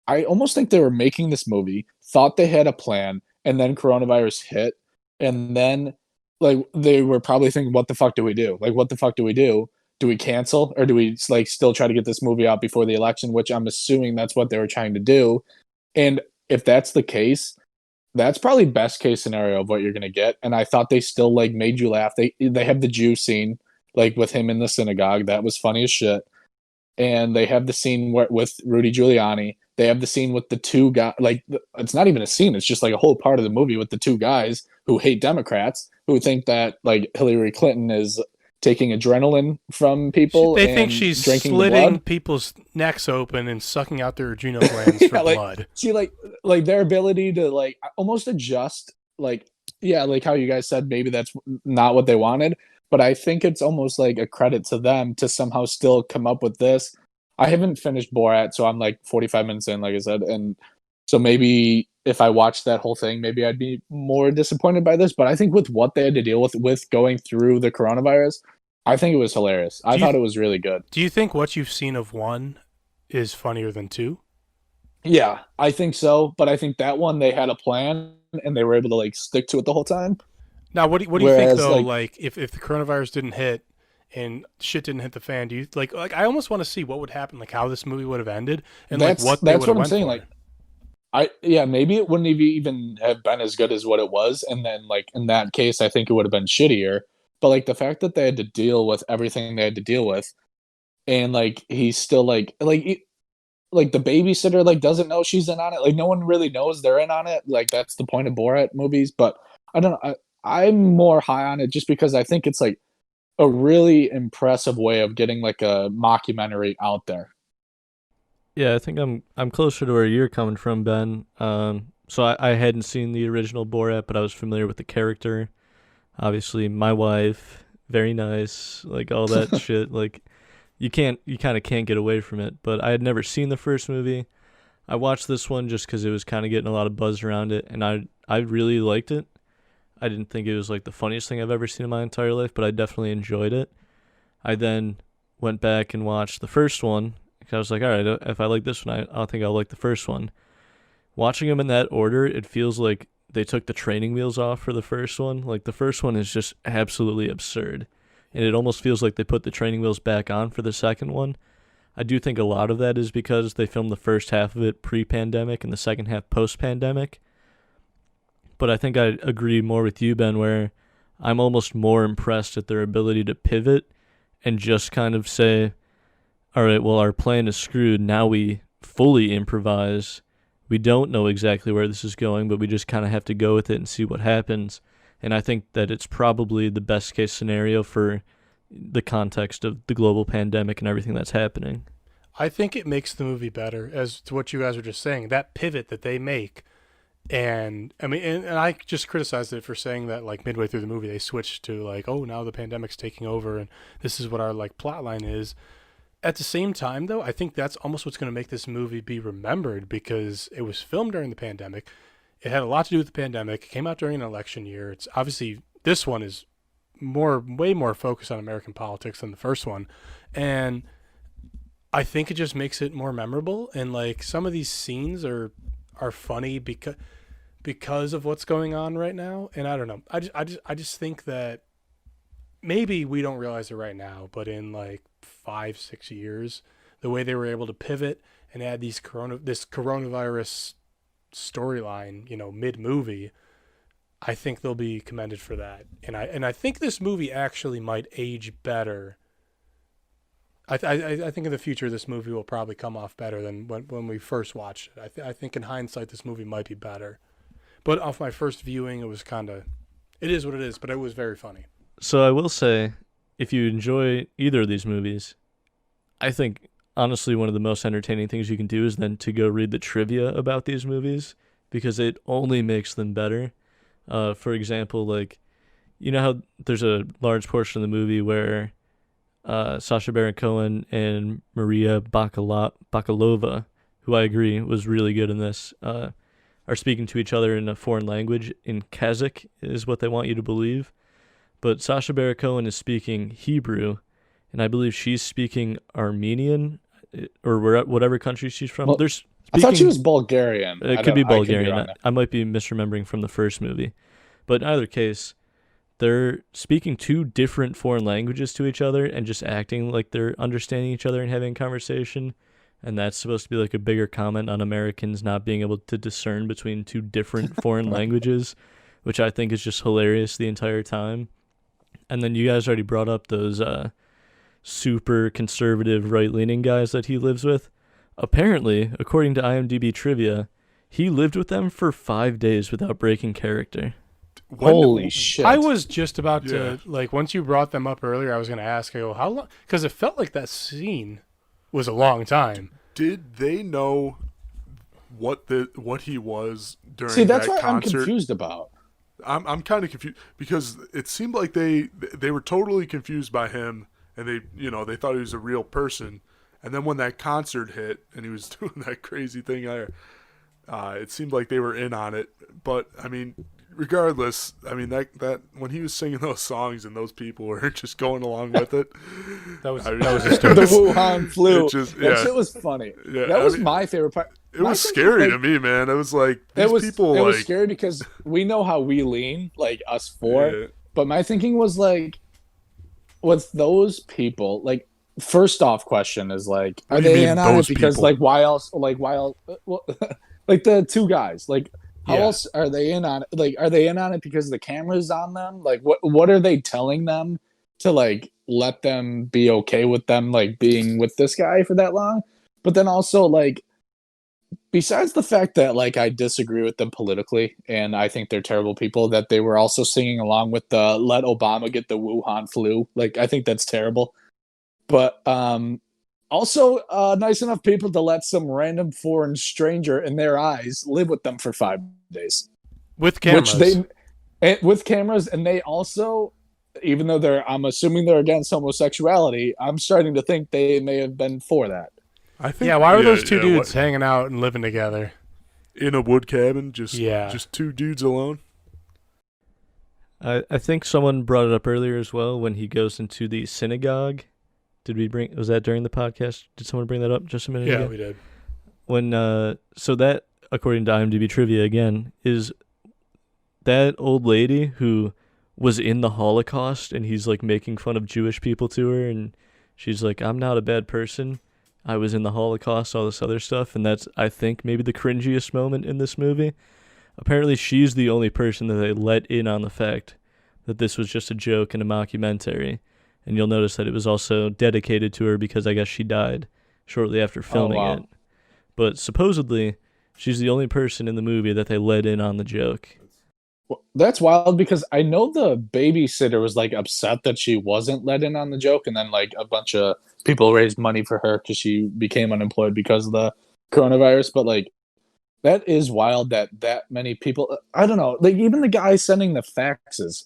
I almost think they were making this movie, thought they had a plan, and then coronavirus hit, and then like they were probably thinking, "What the fuck do we do? Like, what the fuck do we do? Do we cancel or do we like still try to get this movie out before the election?" Which I'm assuming that's what they were trying to do. And if that's the case, that's probably best case scenario of what you're gonna get. And I thought they still like made you laugh. They have the Jew scene like with him in the synagogue. That was funny as shit. And they have the scene with Rudy Giuliani. They have the scene with the two guys. Like it's not even a scene; it's just like a whole part of the movie with the two guys who hate Democrats, who think that like Hillary Clinton is taking adrenaline from people. They think she's drinking slitting people's necks open and sucking out their adrenal glands for like, blood. See, like their ability to like almost adjust. Like yeah, like how you guys said, maybe that's not what they wanted. But I think it's almost like a credit to them to somehow still come up with this. I haven't finished Borat, so I'm like 45 minutes in, like I said. And so maybe if I watched that whole thing, maybe I'd be more disappointed by this. But I think with what they had to deal with going through the coronavirus, I think it was hilarious. I thought it was really good. Do you think what you've seen of one is funnier than two? Yeah, I think so. But I think that one, they had a plan and they were able to like stick to it the whole time. Now, what do you think though? Like, if the coronavirus didn't hit and shit didn't hit the fan, do you like I almost want to see what would happen, like how this movie would have ended, and that's like what I'm saying. For. Like, maybe it wouldn't even have been as good as what it was, and then like in that case, I think it would have been shittier. But like the fact that they had to deal with everything they had to deal with, and like he's still like the babysitter like doesn't know she's in on it. Like no one really knows they're in on it. Like that's the point of Borat movies. But I don't know. I'm more high on it just because I think it's like a really impressive way of getting like a mockumentary out there. Yeah, I think I'm closer to where you're coming from, Ben. So I hadn't seen the original Borat, but I was familiar with the character. Obviously, my wife, very nice, like all that shit. Like you kind of can't get away from it. But I had never seen the first movie. I watched this one just because it was kind of getting a lot of buzz around it, and I really liked it. I didn't think it was like the funniest thing I've ever seen in my entire life, but I definitely enjoyed it. I then went back and watched the first one. I was like, all right, if I like this one, I think I'll like the first one. Watching them in that order, it feels like they took the training wheels off for the first one. Like the first one is just absolutely absurd. And it almost feels like they put the training wheels back on for the second one. I do think a lot of that is because they filmed the first half of it pre-pandemic and the second half post-pandemic. But I think I agree more with you, Ben, where I'm almost more impressed at their ability to pivot and just kind of say, all right, well, our plan is screwed. Now we fully improvise. We don't know exactly where this is going, but we just kind of have to go with it and see what happens. And I think that it's probably the best case scenario for the context of the global pandemic and everything that's happening. I think it makes the movie better, as to what you guys were just saying, that pivot that they make. And I mean, and I just criticized it for saying that like midway through the movie, they switched to like, oh, now the pandemic's taking over and this is what our like plot line is. At the same time, though, I think that's almost what's going to make this movie be remembered because it was filmed during the pandemic. It had a lot to do with the pandemic. It came out during an election year. It's obviously, this one is way more focused on American politics than the first one. And I think it just makes it more memorable. And like some of these scenes are funny because of what's going on right now. And I don't know. I just think that maybe we don't realize it right now, but in like 5-6 years, the way they were able to pivot and add this coronavirus storyline, mid-movie, I think they'll be commended for that. And I think this movie actually might age better. I think in the future this movie will probably come off better than when we first watched it. I think in hindsight this movie might be better. But off my first viewing, it is what it is, but it was very funny. So I will say, if you enjoy either of these movies, I think honestly one of the most entertaining things you can do is then to go read the trivia about these movies because it only makes them better. For example, like, you know how there's a large portion of the movie where Sacha Baron Cohen and Maria Bakalova, who I agree was really good in this, are speaking to each other in a foreign language. In Kazakh is what they want you to believe. But Sacha Baron Cohen is speaking Hebrew, and I believe she's speaking Armenian, or whatever country she's from. Well, There's I thought she Speaking- was Bulgarian. It could be I could Bulgarian. wrong there. I might be misremembering from the first movie. But in either case, they're speaking two different foreign languages to each other and just acting like they're understanding each other and having a conversation. And that's supposed to be like a bigger comment on Americans not being able to discern between two different foreign languages, which I think is just hilarious the entire time. And then you guys already brought up those super conservative right-leaning guys that he lives with. Apparently, according to IMDb trivia, he lived with them for 5 days without breaking character. Holy shit! I was just about Yeah. to, like, once you brought them up earlier, I was going to ask, I go, how long? Because it felt like that scene was a long time. Did they know what he was during See, that's that what I'm concert? confused about. I'm kind of confused because it seemed like they were totally confused by him, and they thought he was a real person. And then when that concert hit and he was doing that crazy thing there, it seemed like they were in on it. But I mean, regardless, I mean that when he was singing those songs and those people were just going along with it, That was I mean, that was The disturbing. Wuhan flu. It just- That yeah. shit was funny. Yeah, that I was mean, my favorite part. it was scary to me, man. It was like these people it like was scary because we know how we lean, like us four. Yeah. But my thinking was like, with those people, like, first off, question is like, What are do you they mean, in on it those because people? like why else? Like why else? Well, like the two guys, like how Yeah. else are they in on it? Like, are they in on it because the camera's on them? Like, what are they telling them to like let them be okay with them like being with this guy for that long? But then also like, besides the fact that like I disagree with them politically and I think they're terrible people, that they were also singing along with the "Let Obama Get the Wuhan Flu." Like, I think that's terrible. But also nice enough people to let some random foreign stranger in their eyes live with them for 5 days. With cameras. With cameras, and they also, even though I'm assuming they're against homosexuality, I'm starting to think they may have been for that. I think Yeah, why were those two yeah, dudes what- hanging out and living together? in a wood cabin? Just two dudes alone. I think someone brought it up earlier as well when he goes into the synagogue. Was that during the podcast? Did someone bring that up just a minute ago? Yeah, we did. When so that, according to IMDb trivia again, is that old lady who was in the Holocaust and he's like making fun of Jewish people to her, and she's like, I'm not a bad person, I was in the Holocaust, all this other stuff. And that's, I think, maybe the cringiest moment in this movie. Apparently she's the only person that they let in on the fact that this was just a joke and a mockumentary. And you'll notice that it was also dedicated to her because I guess she died shortly after filming wow. it. But supposedly, she's the only person in the movie that they let in on the joke. Well, that's wild because I know the babysitter was like upset that she wasn't let in on the joke, and then like a bunch of people raised money for her because she became unemployed because of the coronavirus. But like, that is wild that many people. I don't know. Like, even the guy sending the faxes,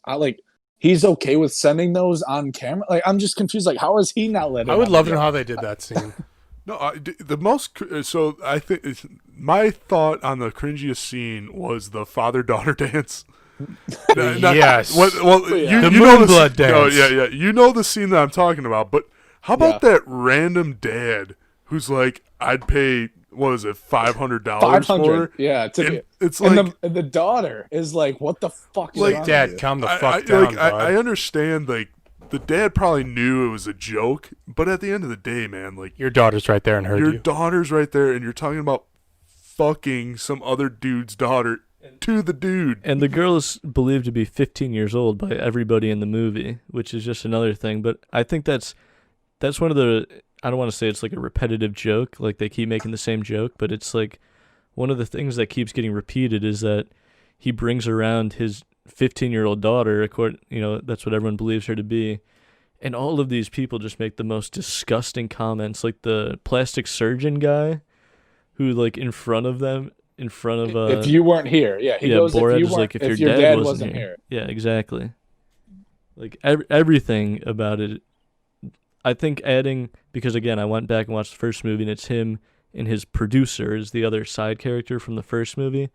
he's okay with sending those on camera. Like, I'm just confused. Like, how is he not let in? I would on love the to know joke? how they did that scene. No, the most. So I think my thought on the cringiest scene was the father-daughter dance. Yes. Well, Yeah. The you know moonblood No, dance. yeah. You know the scene that I'm talking about. But how about that random dad who's like, I'd pay, what is it, $500 for her? Yeah, And it's and like, the daughter is like, "What the fuck is Like, wrong with Dad, you?" calm the fuck down, bud. I understand, like, the dad probably knew it was a joke, but at the end of the day, man, like, Your daughter's right there and heard your you. daughter's right there, and you're talking about fucking some other dude's daughter to the dude. And the girl is believed to be 15 years old by everybody in the movie, which is just another thing. But I think that's one of the, I don't want to say it's like a repetitive joke, like they keep making the same joke, but it's like one of the things that keeps getting repeated is that he brings around his 15-year-old daughter, that's what everyone believes her to be. And all of these people just make the most disgusting comments, like the plastic surgeon guy who, like, in front of If you weren't here, yeah, he goes. Borat if you is weren't, like, if your your dad wasn't wasn't here. here. Yeah, exactly. Like everything about it, I think adding, because again, I went back and watched the first movie, and it's him and his producer is the other side character from the first movie.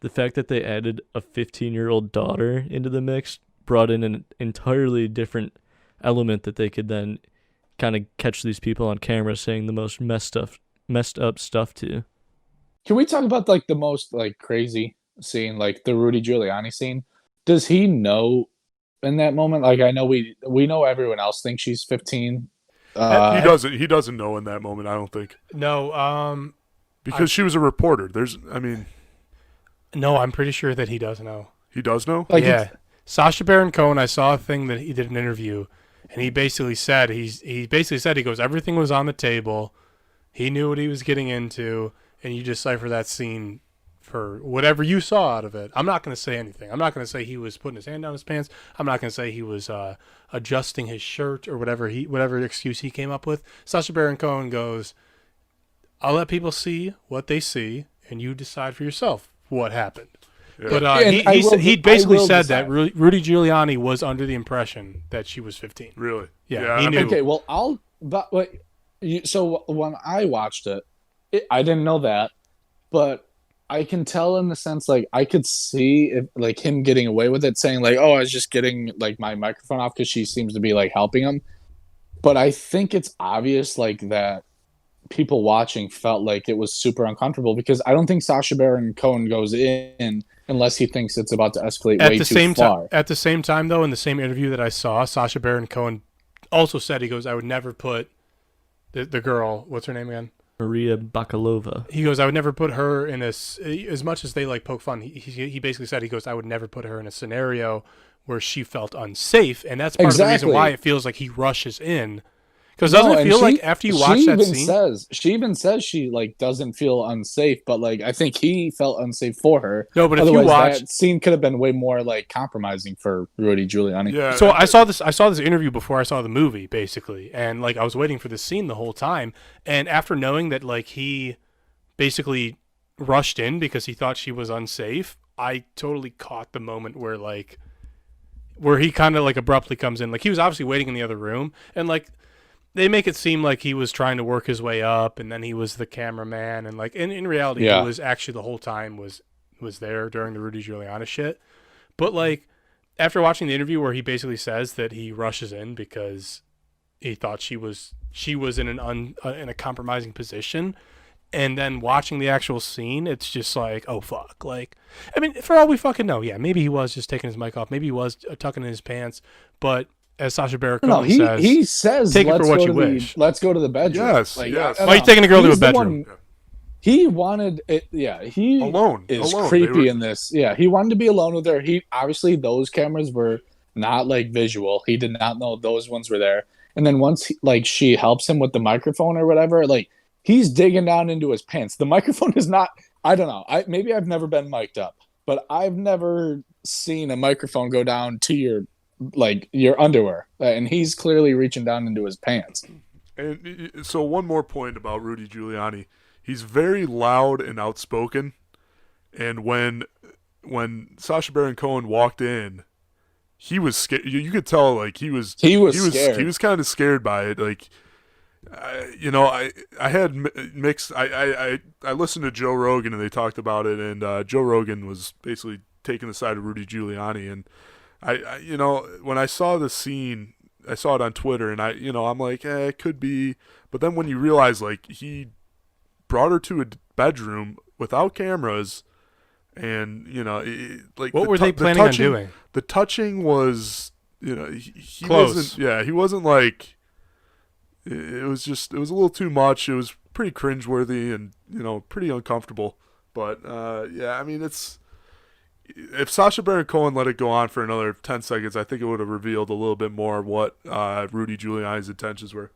The fact that they added a 15-year-old daughter into the mix brought in an entirely different element that they could then kind of catch these people on camera saying the most messed up stuff to. Can we talk about like the most like crazy scene, like the Rudy Giuliani scene? Does he know in that moment? Like I know we know everyone else thinks she's 15. He doesn't know in that moment, I don't think. No, Because she was a reporter. no, I'm pretty sure that he does know. He does know? Like Yeah. Sacha Baron Cohen, I saw a thing that he did an interview, and he basically said he goes, everything was on the table. He knew what he was getting into, and you decipher that scene for whatever you saw out of it. I'm not going to say anything. I'm not going to say he was putting his hand down his pants. I'm not going to say he was adjusting his shirt or whatever excuse he came up with. Sacha Baron Cohen goes, I'll let people see what they see, and you decide for yourself what happened. Yeah. But he basically said that Rudy Giuliani was under the impression that she was 15. Really? Yeah, he knew. Okay, well, so when I watched it, I didn't know that, but I can tell in the sense, like, I could see if, like, him getting away with it, saying, like, oh, I was just getting, like, my microphone off because she seems to be, like, helping him. But I think it's obvious, like, that people watching felt like it was super uncomfortable because I don't think Sacha Baron Cohen goes in unless he thinks it's about to escalate way too far. At the same time, though, in the same interview that I saw, Sacha Baron Cohen also said, he goes, I would never put the girl, what's her name again? Maria Bakalova. He goes, I would never put her in as much as they like poke fun. He basically said, he goes, I would never put her in a scenario where she felt unsafe, and that's part of the reason why it feels like he rushes in. Because doesn't it feel like after you watch that scene, she even says she like doesn't feel unsafe, but like I think he felt unsafe for her. No, but otherwise, if you watch, that scene could have been way more like compromising for Rudy Giuliani. Yeah. So I saw this interview before I saw the movie, basically, and like I was waiting for this scene the whole time, and after knowing that like he basically rushed in because he thought she was unsafe, I totally caught the moment where he kind of like abruptly comes in. Like he was obviously waiting in the other room, and like they make it seem like he was trying to work his way up, and then he was the cameraman, and like in reality, he was actually the whole time was there during the Rudy Giuliani shit. But like after watching the interview where he basically says that he rushes in because he thought she was in in a compromising position, and then watching the actual scene, it's just like, oh fuck. Like, I mean, for all we fucking know, yeah, maybe he was just taking his mic off, maybe he was tucking in his pants, but as Sacha Baron Cohen says, he says, take it for what you wish. Let's go to the bedroom. Yes, like, yes. Why are you taking a girl to a bedroom? He wanted it. Yeah, he alone is alone. creepy in this. Yeah, he wanted to be alone with her. He obviously those cameras were not like visual. He did not know those ones were there. And then once she helps him with the microphone or whatever, like he's digging down into his pants. The microphone is not. I don't know. Maybe I've never been mic'd up, but I've never seen a microphone go down to your underwear, and he's clearly reaching down into his pants. And so one more point about Rudy Giuliani. He's very loud and outspoken, and when Sacha Baron Cohen walked in, he was scared. You could tell, like he was scared. He was kind of scared by it. Like, I had mixed. I listened to Joe Rogan and they talked about it, and Joe Rogan was basically taking the side of Rudy Giuliani, and I when I saw the scene, I saw it on Twitter, and I'm like, it could be, but then when you realize like he brought her to a bedroom without cameras, and what were they planning on doing? The touching was, he close. Wasn't, he wasn't like, it was a little too much. It was pretty cringeworthy and pretty uncomfortable. But I mean, if Sacha Baron Cohen let it go on for another 10 seconds, I think it would have revealed a little bit more what Rudy Giuliani's intentions were.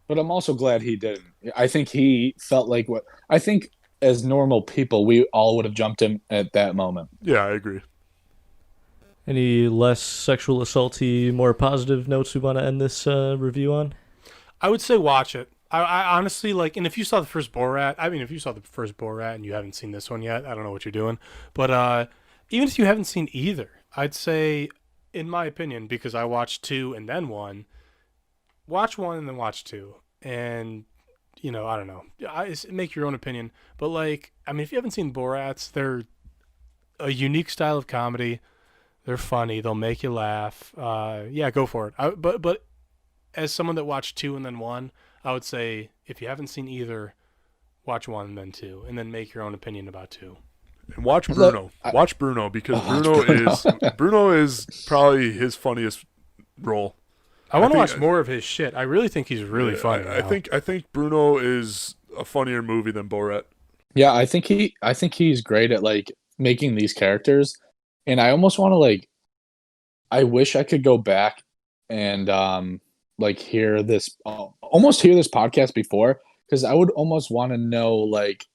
But I'm also glad he didn't. I think he felt like I think as normal people, we all would have jumped him at that moment. Yeah, I agree. Any less sexual assaulty, more positive notes we want to end this review on? I would say watch it. I honestly and if you saw the first Borat, and you haven't seen this one yet, I don't know what you're doing. But even if you haven't seen either, I'd say, in my opinion, because I watched 2 and then 1, watch 1 and then watch 2. And, I don't know. Make your own opinion. But, if you haven't seen Borats, they're a unique style of comedy. They're funny. They'll make you laugh. Go for it. But as someone that watched 2 and then 1, I would say if you haven't seen either, watch 1, then 2, and then make your own opinion about 2. And watch Bruno. Watch Bruno because Bruno is probably his funniest role. I want to watch more of his shit. I really think he's really funny. I think Bruno is a funnier movie than Borat. Yeah, I think he's great at like making these characters, and I almost want to like. I wish I could go back and like hear this podcast before, because I would almost want to know like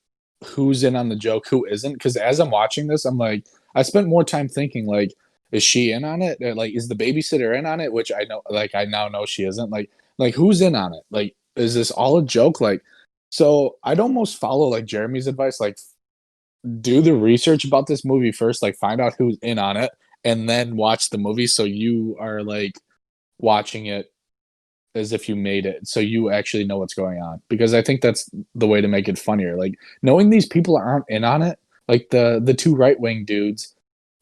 who's in on the joke, who isn't. Because as I'm watching this, I'm like, I spent more time thinking like, is she in on it? Or, like, is the babysitter in on it? Which I know, like, I now know she isn't. Like who's in on it? Like, is this all a joke? Like, so I'd almost follow like Jeremy's advice, like do the research about this movie first, like find out who's in on it, and then watch the movie. So you are like watching it as if you made it, so you actually know what's going on, because I think that's the way to make it funnier. Like knowing these people aren't in on it, like the two right-wing dudes,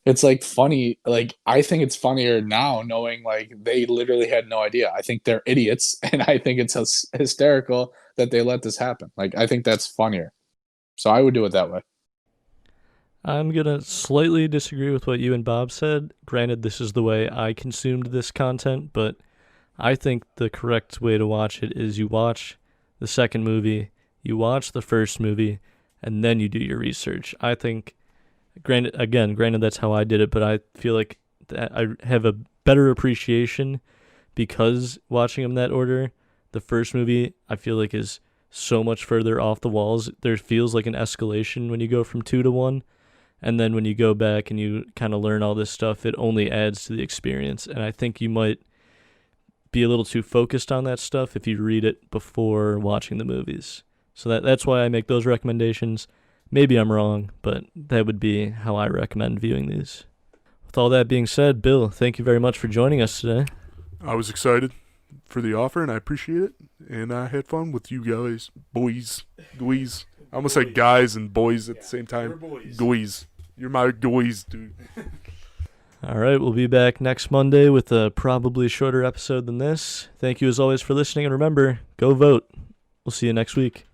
it's like funny. Like I think it's funnier now knowing like they literally had no idea. I think they're idiots, and I think it's hysterical that they let this happen. Like I think that's funnier. So I would do it that way. I'm going to slightly disagree with what you and Bob said. Granted, this is the way I consumed this content, but I think the correct way to watch it is you watch the second movie, you watch the first movie, and then you do your research. I think, granted that's how I did it, but I feel like that I have a better appreciation because watching them in that order. The first movie, I feel like, is so much further off the walls. There feels like an escalation when you go from 2 to 1. And then when you go back and you kind of learn all this stuff, it only adds to the experience. And I think you might be a little too focused on that stuff if you read it before watching the movies. So that's why I make those recommendations. Maybe I'm wrong, but that would be how I recommend viewing these. With all that being said, Bill, thank you very much for joining us today. I was excited for the offer, and I appreciate it. And I had fun with you guys. Boys. I almost say guys and boys at the same time. Boys. You're my boys, dude. All right, we'll be back next Monday with a probably shorter episode than this. Thank you as always for listening, and remember, go vote. We'll see you next week.